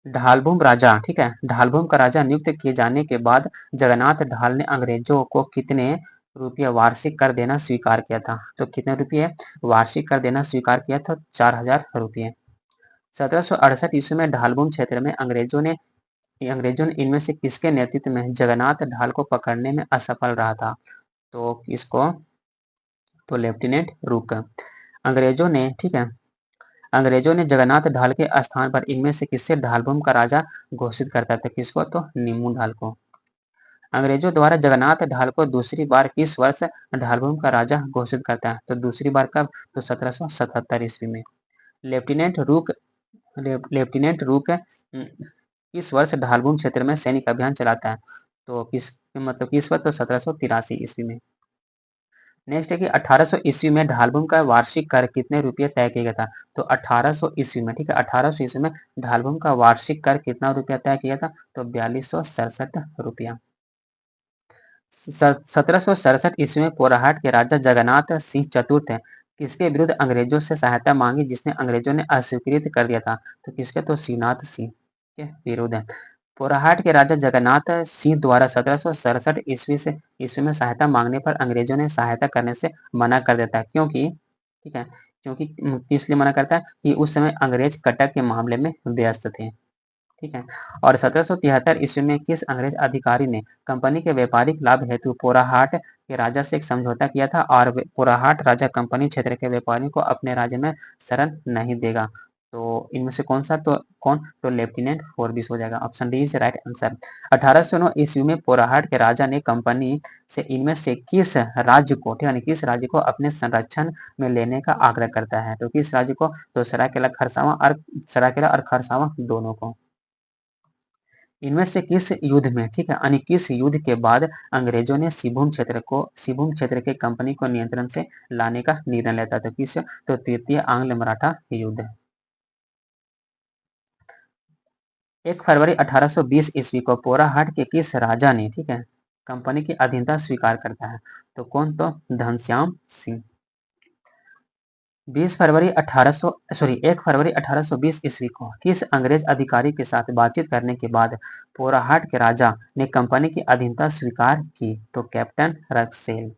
ढालभूम राजा, ठीक है, ढालभूम का राजा नियुक्त किए जाने के बाद जगन्नाथ ढाल ने अंग्रेजों को कितने रुपये वार्षिक कर देना स्वीकार किया था? तो कितने रुपये वार्षिक कर देना स्वीकार किया था? 4000 रुपये। 1768 ईस्वी में ढालभूम क्षेत्र में अंग्रेजों ने इनमें से किसके नेतृत्व में जगन्नाथ ढाल को पकड़ने में असफल रहा था? तो किसको? तो लेफ्टिनेंट रूक। अंग्रेजों ने, ठीक है, अंग्रेजों ने जगन्नाथ ढाल के स्थान पर इनमें से किससे ढालभूम का राजा घोषित करता था? किसको? तो नीमू ढाल को। अंग्रेजों द्वारा जगन्नाथ ढाल को दूसरी बार किस वर्ष ढालभूम का राजा घोषित करता है? तो दूसरी बार कब? तो 1777 ईस्वी में। लेफ्टिनेंट रूक, लेफ्टिनेंट रूक किस वर्ष ढालभूम क्षेत्र में सैनिक अभियान चलाता है? तो किस, मतलब किस वर्ष? तो 1783 ईस्वी में। नेक्स्ट है कि 1800 ईस्वी में ढालभूम का वार्षिक कर कितने रुपये तय किया गया था? तो 1800 ईस्वी में, ठीक है, 1800 ईस्वी में ढालभूम का वार्षिक कर कितना रुपया तय किया था? तो 4267 रुपया। 1767 ईस्वी में पोराहाट के राजा जगन्नाथ सिंह चतुर्थ किसके विरुद्ध अंग्रेजों से सहायता मांगी जिसने अंग्रेजों ने अस्वीकृत कर दिया था? तो किसके? तो शिवनाथ सिंह के विरुद्ध है। पोराहाट के राजा जगन्नाथ सिंह द्वारा 1767 ईस्वी में सहायता मांगने पर अंग्रेजों ने सहायता करने से मना कर देता है। क्योंकि, ठीक है, क्योंकि किस लिए मना करता है? कि उस समय अंग्रेज कटक के मामले में व्यस्त थे। ठीक है, और 1773 ईस्वी में किस अंग्रेज अधिकारी ने कंपनी के व्यापारिक लाभ हेतु पोराहाट के राजा से एक समझौता किया था और पोराहाट राजा कंपनी क्षेत्र के व्यापारियों को अपने राज्य में शरण नहीं देगा? तो इनमें से कौन सा? तो कौन? तो लेफ्टिनेंट फोर्बिस हो जाएगा। Option D is right answer. 1809 ईस्वी में पोराहाट के राजा ने कंपनी से इनमें से किस राज्य को, ठीक है, किस राज्य को अपने संरक्षण में लेने का आग्रह करता है? तो किस राज्य को? तो सरायकेला और खरसावां दोनों को। इनमें से किस युद्ध में, ठीक है, यानी किस युद्ध के बाद अंग्रेजों ने सिंहभूम क्षेत्र के कंपनी को नियंत्रण से लाने का निर्णय लेता था? किस? तो तृतीय आंग्ल मराठा युद्ध। 1 फरवरी 1820 ईस्वी को पोराहाट के किस राजा ने, ठीक है, कंपनी की अधीनता स्वीकार करता है? तो कौन? तो घनश्याम सिंह। 1 फरवरी 1820 ईस्वी को किस अंग्रेज अधिकारी के साथ बातचीत करने के बाद पोराहाट के राजा ने कंपनी की अधीनता स्वीकार की? तो कैप्टन रक्सेल।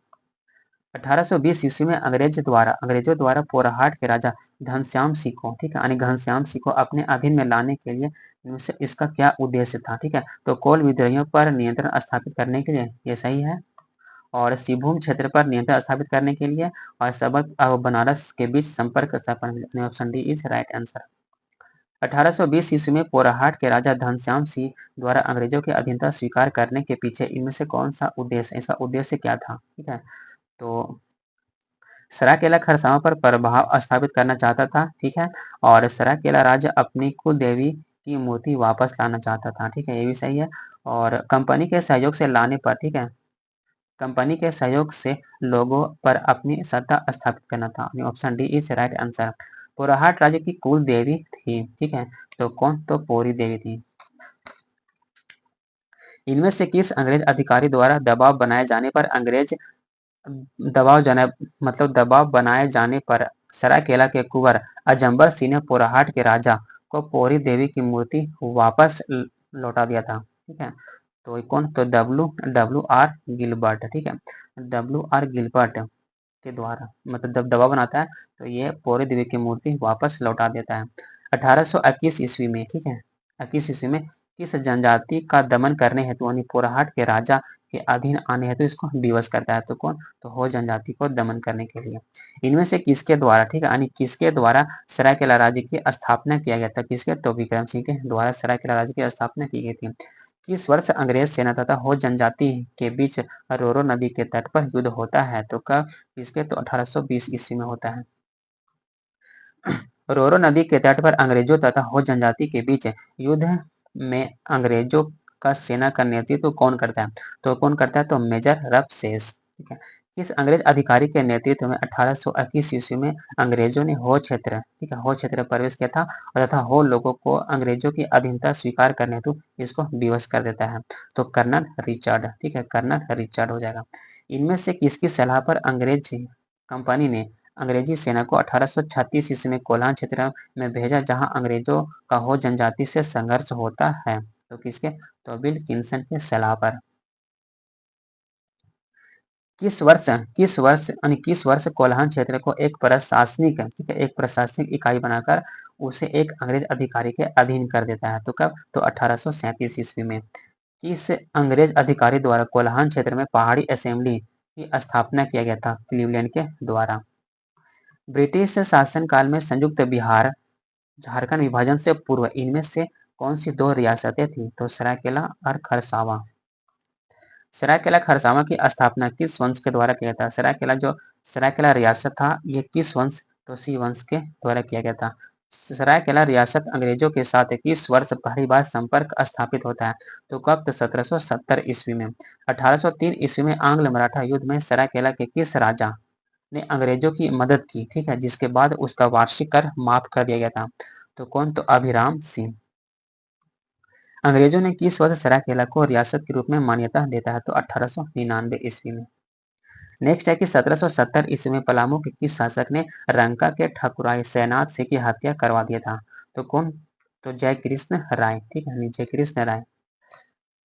1820 ईस्वी में अंग्रेजों द्वारा पोराहाट के राजा घनश्याम सिंह को, ठीक है, यानी घनश्याम सिंह को अपने अधीन में लाने के लिए इनमें से इसका क्या उद्देश्य था? ठीक है, तो कोल विद्रोहियों पर नियंत्रण स्थापित करने के लिए, ये सही है, और सिंहभूम क्षेत्र पर नियंत्रण स्थापित करने के लिए, और सबक और बनारस के बीच संपर्क स्थापना। Option D is right answer. 1820 ईस्वी में पोराहाट के राजा घनश्याम सिंह द्वारा अंग्रेजों की अधीनता स्वीकार करने के पीछे इनमें से कौन सा उद्देश्य, इसका उद्देश्य क्या था? ठीक है, तो सरायकेला खरसावां पर प्रभाव स्थापित करना चाहता था, ठीक है। और सरायकेला राज्य अपनी कुल देवी की मूर्ति वापस लाना चाहता था, ठीक है, ये भी सही है। और कंपनी के सहयोग से लाने पर, ठीक है, कंपनी के सहयोग से लोगों पर अपनी सत्ता स्थापित करना था। Option D is right answer. Porahat राज्य की कुल देवी थी, ठीक है, तो कौन, तो पोरी देवी थी। इनमें से किस अंग्रेज अधिकारी द्वारा दबाव बनाए जाने पर अंग्रेज दबाव जाने मतलब दबाव बनाए जाने पर सरायकेला के कुंवर अजम्बर सिंह ने पोराहाट के राजा को पोरी देवी की मूर्ति वापस लौटा दिया था, ठीक है। तो ये कौन, तो डब्ल्यू डब्ल्यू आर गिलबर्ट, ठीक है, डब्ल्यू आर गिलबर्ट के द्वारा, मतलब जब दबाव बनाता है तो ये पोरी देवी की मूर्ति वापस लौटा देता है। 1821 ईस्वी में, ठीक है, 21 ईस्वी में किस जनजाति का दमन करने हेतु यानी पोराहाट के राजा के अधीन आने हेतु इसको विवश करता है, तो कौन, तो हो जनजाति को दमन करने के लिए। इनमें से किसके द्वारा, ठीक है, यानी किसके द्वारा सरायकेला राज्य की स्थापना किया गया था, किसके, तो विक्रम सिंह के द्वारा सरायकेला राज्य की स्थापना की गई थी। किस वर्ष अंग्रेज सेना तथा हो जनजाति के बीच रोरो नदी के तट पर युद्ध होता है, तो कब, किसके, तो 1820 ईस्वी में होता है। रोरो नदी के तट पर अंग्रेजों तथा हो जनजाति के बीच युद्ध में अंग्रेजों का सेना का नेतृत्व कौन करता है, तो कौन करता है, तो मेजर रफसेस, ठीक है। किस अंग्रेज अधिकारी के नेतृत्व में 1821 ईस्वी में अंग्रेजों ने हो क्षेत्र, ठीक है, हो क्षेत्र प्रवेश किया था और तथा हो लोगों को अंग्रेजों की अधीनता स्वीकार करने हेतु इसको विवश कर देता है, तो कर्नल रिचर्ड, ठीक है, कर्नल रिचर्ड हो जाएगा। इनमें से किसकी सलाह पर अंग्रेज कंपनी ने अंग्रेजी सेना को 1836 ईस्वी में कोल्हान क्षेत्र में भेजा जहां अंग्रेजों का हो जनजाति से संघर्ष होता है, तो किसके, तो विल्किंसन के सलाह पर। किस वर्ष कोल्हान क्षेत्र को एक प्रशासनिक, ठीक है, एक प्रशासनिक इकाई बनाकर उसे एक अंग्रेज अधिकारी के अधीन कर देता है, तो कब, तो 1837 ईस्वी में। किस अंग्रेज अधिकारी द्वारा कोल्हान क्षेत्र में पहाड़ी असेंबली की स्थापना किया गया था, क्लीवलैंड के द्वारा। ब्रिटिश शासनकाल में संयुक्त बिहार झारखंड विभाजन से पूर्व इनमें से कौन सी दो रियासतें थी, तो सरायकेला और खरसावां। सरायकेला खरसावां की स्थापना किस वंश के द्वारा किया था, सरायकेला जो सरायकेला रियासत था ये किस वंश, तो सी वंश के द्वारा किया गया था। सरायकेला रियासत अंग्रेजों के साथ किस वर्ष पहली बार संपर्क स्थापित होता है, तो कब, तो 1770 ईस्वी में। 1803 ईस्वी में आंग्ल मराठा युद्ध में सरायकेला के किस राजा ने अंग्रेजों की मदद की, ठीक है, जिसके बाद उसका वार्षिक कर माफ कर दिया गया था, तो कौन, तो अभिराम सिंह। अंग्रेजों ने किस वर्ष सरायकेला को रियासत के रूप में मान्यता देता है, तो 1899 ईस्वी में। नेक्स्ट है कि 1770 ईस्वी में पलामू के किस शासक ने रंका के ठकुराई सैनाथ सिंह की हत्या करवा दिया था, तो कौन, तो जय कृष्ण राय, ठीक है, जय कृष्ण राय।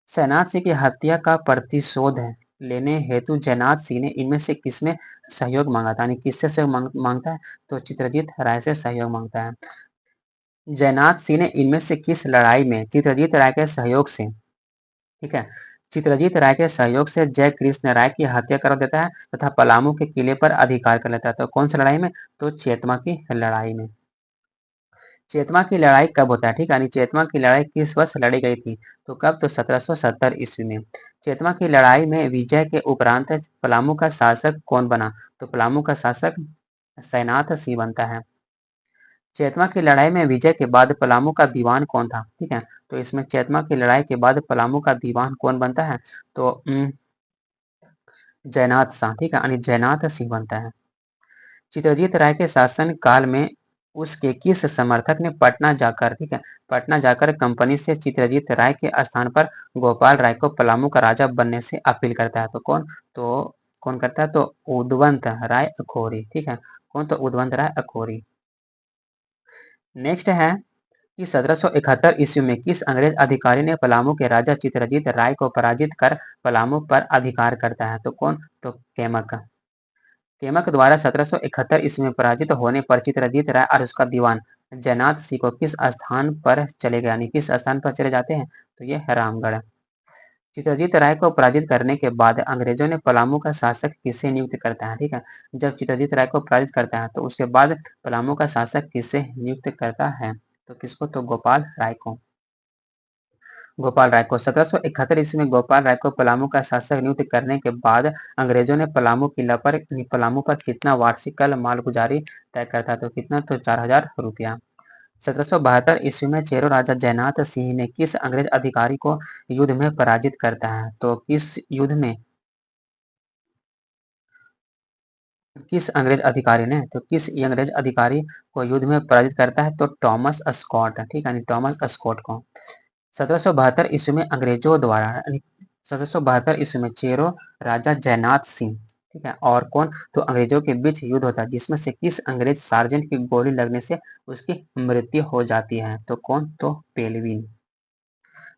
सैनाथ सिंह की हत्या का प्रतिशोध लेने हेतु जयनाथ सिंह ने इनमें से किसमें सहयोग मांगा था, यानी किससे सहयोग मांगता है, तो चित्रजीत राय से सहयोग मांगता है। जयनाथ सिंह ने इनमें से किस लड़ाई में चित्रजीत राय के सहयोग से, ठीक है, चित्रजीत राय के सहयोग से जय कृष्ण राय की हत्या कर देता है तथा पलामू के किले पर अधिकार कर लेता है, तो कौन सी लड़ाई में, तो चेतमा की लड़ाई में। चेतमा की लड़ाई कब होता है, ठीक है, चेतमा की लड़ाई किस वर्ष लड़ी गई थी, तो कब, तो 1770 ईस्वी में। चेतमा की लड़ाई में विजय के उपरांत पलामू का शासक कौन बना, तो पलामू का शासक सैनाथ सिंह बनता है। चेतमा की लड़ाई में विजय के बाद पलामू का दीवान कौन था, ठीक है, तो इसमें चेतमा की लड़ाई के बाद पलामू का दीवान कौन बनता है, तो जयनाथ शाह, ठीक है, यानी जयनाथ सिंह बनता है। चित्रजीत राय के शासन काल में उसके किस समर्थक ने पटना जाकर, ठीक है, पटना जाकर कंपनी से चित्रजीत राय के स्थान पर गोपाल राय को पलामू का राजा बनने से अपील करता है, तो कौन करता है, तो उदवंत राय अखोरी, ठीक है, कौन, तो उदवंत राय अखोरी। नेक्स्ट है कि 1771 ईस्वी में किस अंग्रेज अधिकारी ने पलामू के राजा चित्रजीत राय को पराजित कर पलामू पर अधिकार करता है, तो कौन, तो केमक। केमक द्वारा 1771 ईस्वी में पराजित होने पर चित्रजीत राय और उसका दीवान जयनाथ सिंह को किस स्थान पर चले गए, यानी किस स्थान पर चले जाते हैं, तो ये है रामगढ़। चित्रजीत राय को पराजित करने के बाद अंग्रेजों ने पलामू का शासक किसे नियुक्त करता है, ठीक है, जब चित्रजीत राय को पराजित करता है तो उसके बाद पलामू का शासक किसे नियुक्त करता है, तो किसको, तो गोपाल राय को। गोपाल राय को 1771 ईस्वी में गोपाल राय को पलामू का शासक नियुक्त करने के बाद अंग्रेजों ने पलामू पर कितना वार्षिक कल मालगुजारी तय करता, तो कितना, तो 4000 रुपया। 1772 ईस्वी में चेरो राजा जयनाथ सिंह ने किस अंग्रेज अधिकारी को युद्ध में पराजित करता है, तो किस अंग्रेज अधिकारी ने, तो किस अंग्रेज अधिकारी को युद्ध में पराजित करता है, तो टॉमस स्कॉट, ठीक है, टॉमस स्कॉट को। 1772 ईस्वी में अंग्रेजों द्वारा 1772 ईस्वी में चेरो राजा जयनाथ सिंह, ठीक है, और कौन, तो अंग्रेजों के बीच युद्ध होता है, जिसमें से किस अंग्रेज सार्जेंट की गोली लगने से उसकी मृत्यु हो जाती है, तो कौन, तो पेलविन।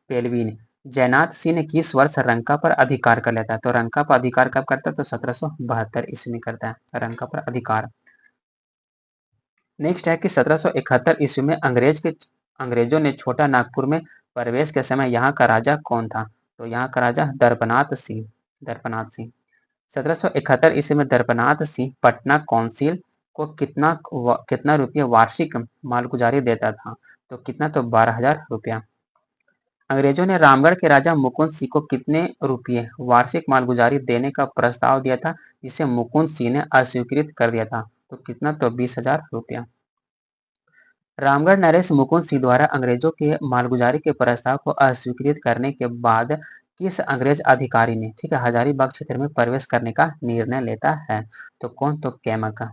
पेलविन जयनाथ सिंह ने किस वर्ष रंका पर अधिकार कर लेता है, तो रंका पर अधिकार कब करता है, तो 1772 ईस्वी में करता है रंका पर अधिकार। नेक्स्ट है कि 1771 ईस्वी में अंग्रेजों ने छोटा नागपुर में प्रवेश के समय यहाँ का राजा कौन था, तो यहाँ का राजा दर्पनाथ सिंह 1771 ईस्वी में दर्पनाथ सिंह पटना काउंसिल को कितना रुपया वार्षिक मालगुजारी देता था, तो कितना, तो 12,000 रुपया। अंग्रेजों ने रामगढ़ के राजा मुकुंद सिंह को कितने रुपये वार्षिक मालगुजारी देने का प्रस्ताव दिया था, जिसे मुकुंद सिंह ने अस्वीकृत कर दिया था, तो कितना, तो 20,000 रुपया। रामगढ़ नरेश मुकुंद सिंह द्वारा अंग्रेजों के मालगुजारी के प्रस्ताव को अस्वीकृत करने के बाद किस अंग्रेज अधिकारी ने, ठीक है, हजारीबाग क्षेत्र में प्रवेश करने का निर्णय लेता है, तो कौन, तो कैमक।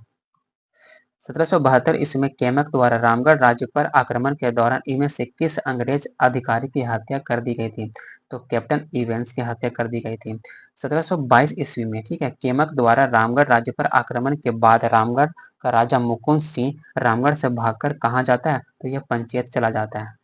1772 ईस्वी में कैमक द्वारा रामगढ़ राज्य पर आक्रमण के दौरान इनमें से किस अंग्रेज अधिकारी की हत्या कर दी गई थी, तो कैप्टन इवेंस की हत्या कर दी गई थी। 1722 ईस्वी में, ठीक है, कैमक द्वारा रामगढ़ राज्य पर आक्रमण के बाद रामगढ़ का राजा मुकुंद सिंह रामगढ़ से भागकर कहाँ जाता है, तो यह पंचायत चला जाता है।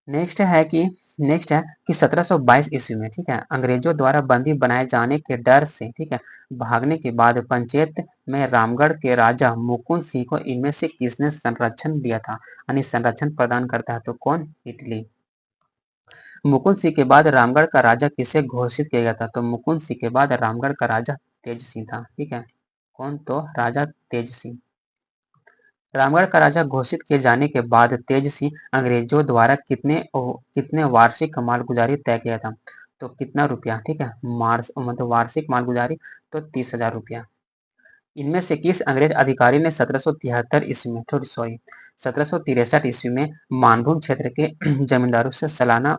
नेक्स्ट है कि नेक्स्ट है कि 1722 ईस्वी में, ठीक है, अंग्रेजों द्वारा बंदी बनाए जाने के डर से, ठीक है, भागने के बाद पंचायत में रामगढ़ के राजा मुकुंद सिंह को इनमें से किसने संरक्षण दिया था, यानी संरक्षण प्रदान करता है, तो कौन, इटली। मुकुंद सिंह के बाद रामगढ़ का राजा किसे घोषित किया गया था, तो मुकुंद सिंह के बाद रामगढ़ का राजा तेज सिंह था, ठीक है, कौन, तो राजा तेज सिंह। रामगढ़ का राजा घोषित किए जाने के बाद तेज सिंह अंग्रेजों द्वारा कितने वार्षिक मालगुजारी तय किया था, तो कितना रुपया, ठीक है, मतलब वार्षिक मालगुजारी, तो 30,000 रुपया। इनमें से किस अंग्रेज अधिकारी ने 1773 ईस्वी में, सॉरी 1763 ईस्वी में मानभूम क्षेत्र के जमींदारों से सालाना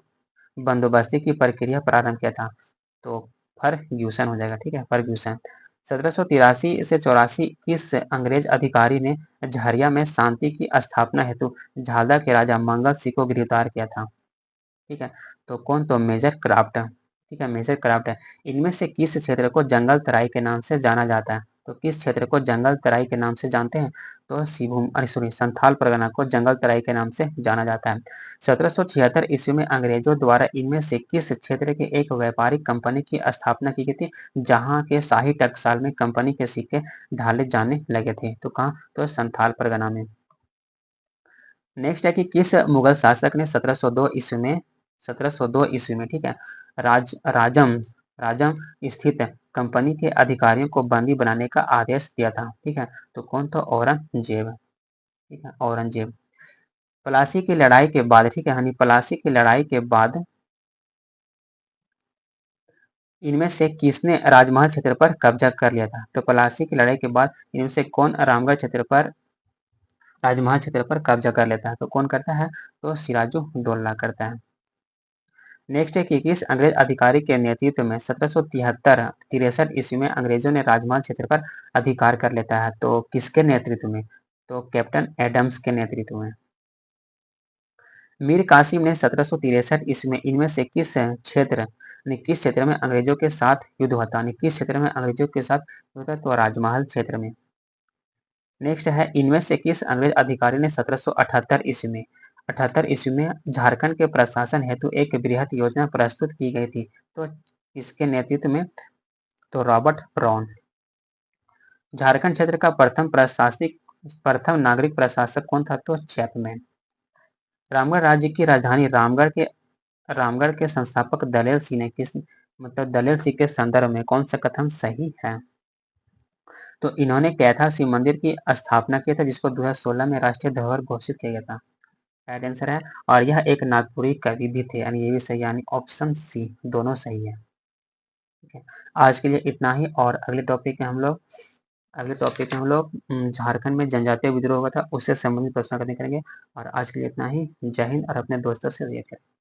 बंदोबस्ती की प्रक्रिया प्रारंभ किया था, तो फर्ग्यूसन हो जाएगा, ठीक है, फर्ग्यूसन। 1783 से 84 किस अंग्रेज अधिकारी ने झरिया में शांति की स्थापना हेतु झालदा के राजा मंगल सिंह को गिरफ्तार किया था, ठीक है, तो कौन, तो मेजर क्राफ्ट, ठीक है, मेजर क्राफ्ट है। इनमें से किस क्षेत्र को जंगल तराई के नाम से जाना जाता है, तो किस क्षेत्र को जंगल तराई के नाम से जानते हैं, तो संथाल परगना को जंगल तराई के नाम से जाना जाता है। 1776 ईस्वी में अंग्रेजों द्वारा इनमें से किस क्षेत्र के एक व्यापारिक कंपनी की स्थापना की गई थी, जहां के शाही टकसाल में कंपनी के सिक्के ढाले जाने लगे थे, तो कहाँ, तो संथाल परगना में। नेक्स्ट है कि किस मुगल शासक ने 1702 ईस्वी में, ठीक है, राजम राजम स्थित कंपनी के अधिकारियों को बंदी बनाने का आदेश दिया था, ठीक है, तो कौन, तो औरंगजेब, ठीक है, औरंगजेब। प्लासी की लड़ाई के बाद, ठीक है, प्लासी की लड़ाई के बाद इनमें से किसने राजमहल क्षेत्र पर कब्जा कर लिया था, तो प्लासी की लड़ाई के बाद इनमें से कौन राजमहल क्षेत्र पर कब्जा कर लेता है, तो कौन करता है, तो सिराजुद्दौला करता है। नेक्स्ट है कि किस अंग्रेज अधिकारी के नेतृत्व में 1763 ईस्वी में अंग्रेजों ने राजमहल क्षेत्र पर अधिकार कर लेता है, तो किसके नेतृत्व में, तो कैप्टन एडम्स के नेतृत्व में। मीर कासिम ने 1763 ईस्वी में इनमें से किस क्षेत्र में अंग्रेजों के साथ युद्ध होता, किस क्षेत्र में अंग्रेजों के साथ होता, तो राजमहल क्षेत्र में। नेक्स्ट है इनमें से किस अंग्रेज अधिकारी ने 1778 ईस्वी में झारखंड के प्रशासन हेतु एक बृहत योजना प्रस्तुत की गई थी, तो इसके नेतृत्व में, तो रॉबर्ट ब्राउन। झारखंड क्षेत्र का प्रथम नागरिक प्रशासक कौन था, तो चैपमैन। रामगढ़ राज्य की राजधानी रामगढ़ के संस्थापक दलेल सिंह ने दलेल सिंह के संदर्भ में कौन सा कथन सही है, तो इन्होंने कैथा शिव मंदिर की स्थापना किया था, जिसको 2016 में राष्ट्रीय धरोहर घोषित किया गया था। राइट आंसर है। और यह एक नागपुरी कवि भी थे, यानी ये भी सही, यानी ऑप्शन सी दोनों सही है। ठीक है, आज के लिए इतना ही। और अगले टॉपिक में हम लोग झारखंड में जनजातीय विद्रोह हुआ था, उससे संबंधित प्रश्न करेंगे। और आज के लिए इतना ही। जय हिंद, और अपने दोस्तों से शेयर करें।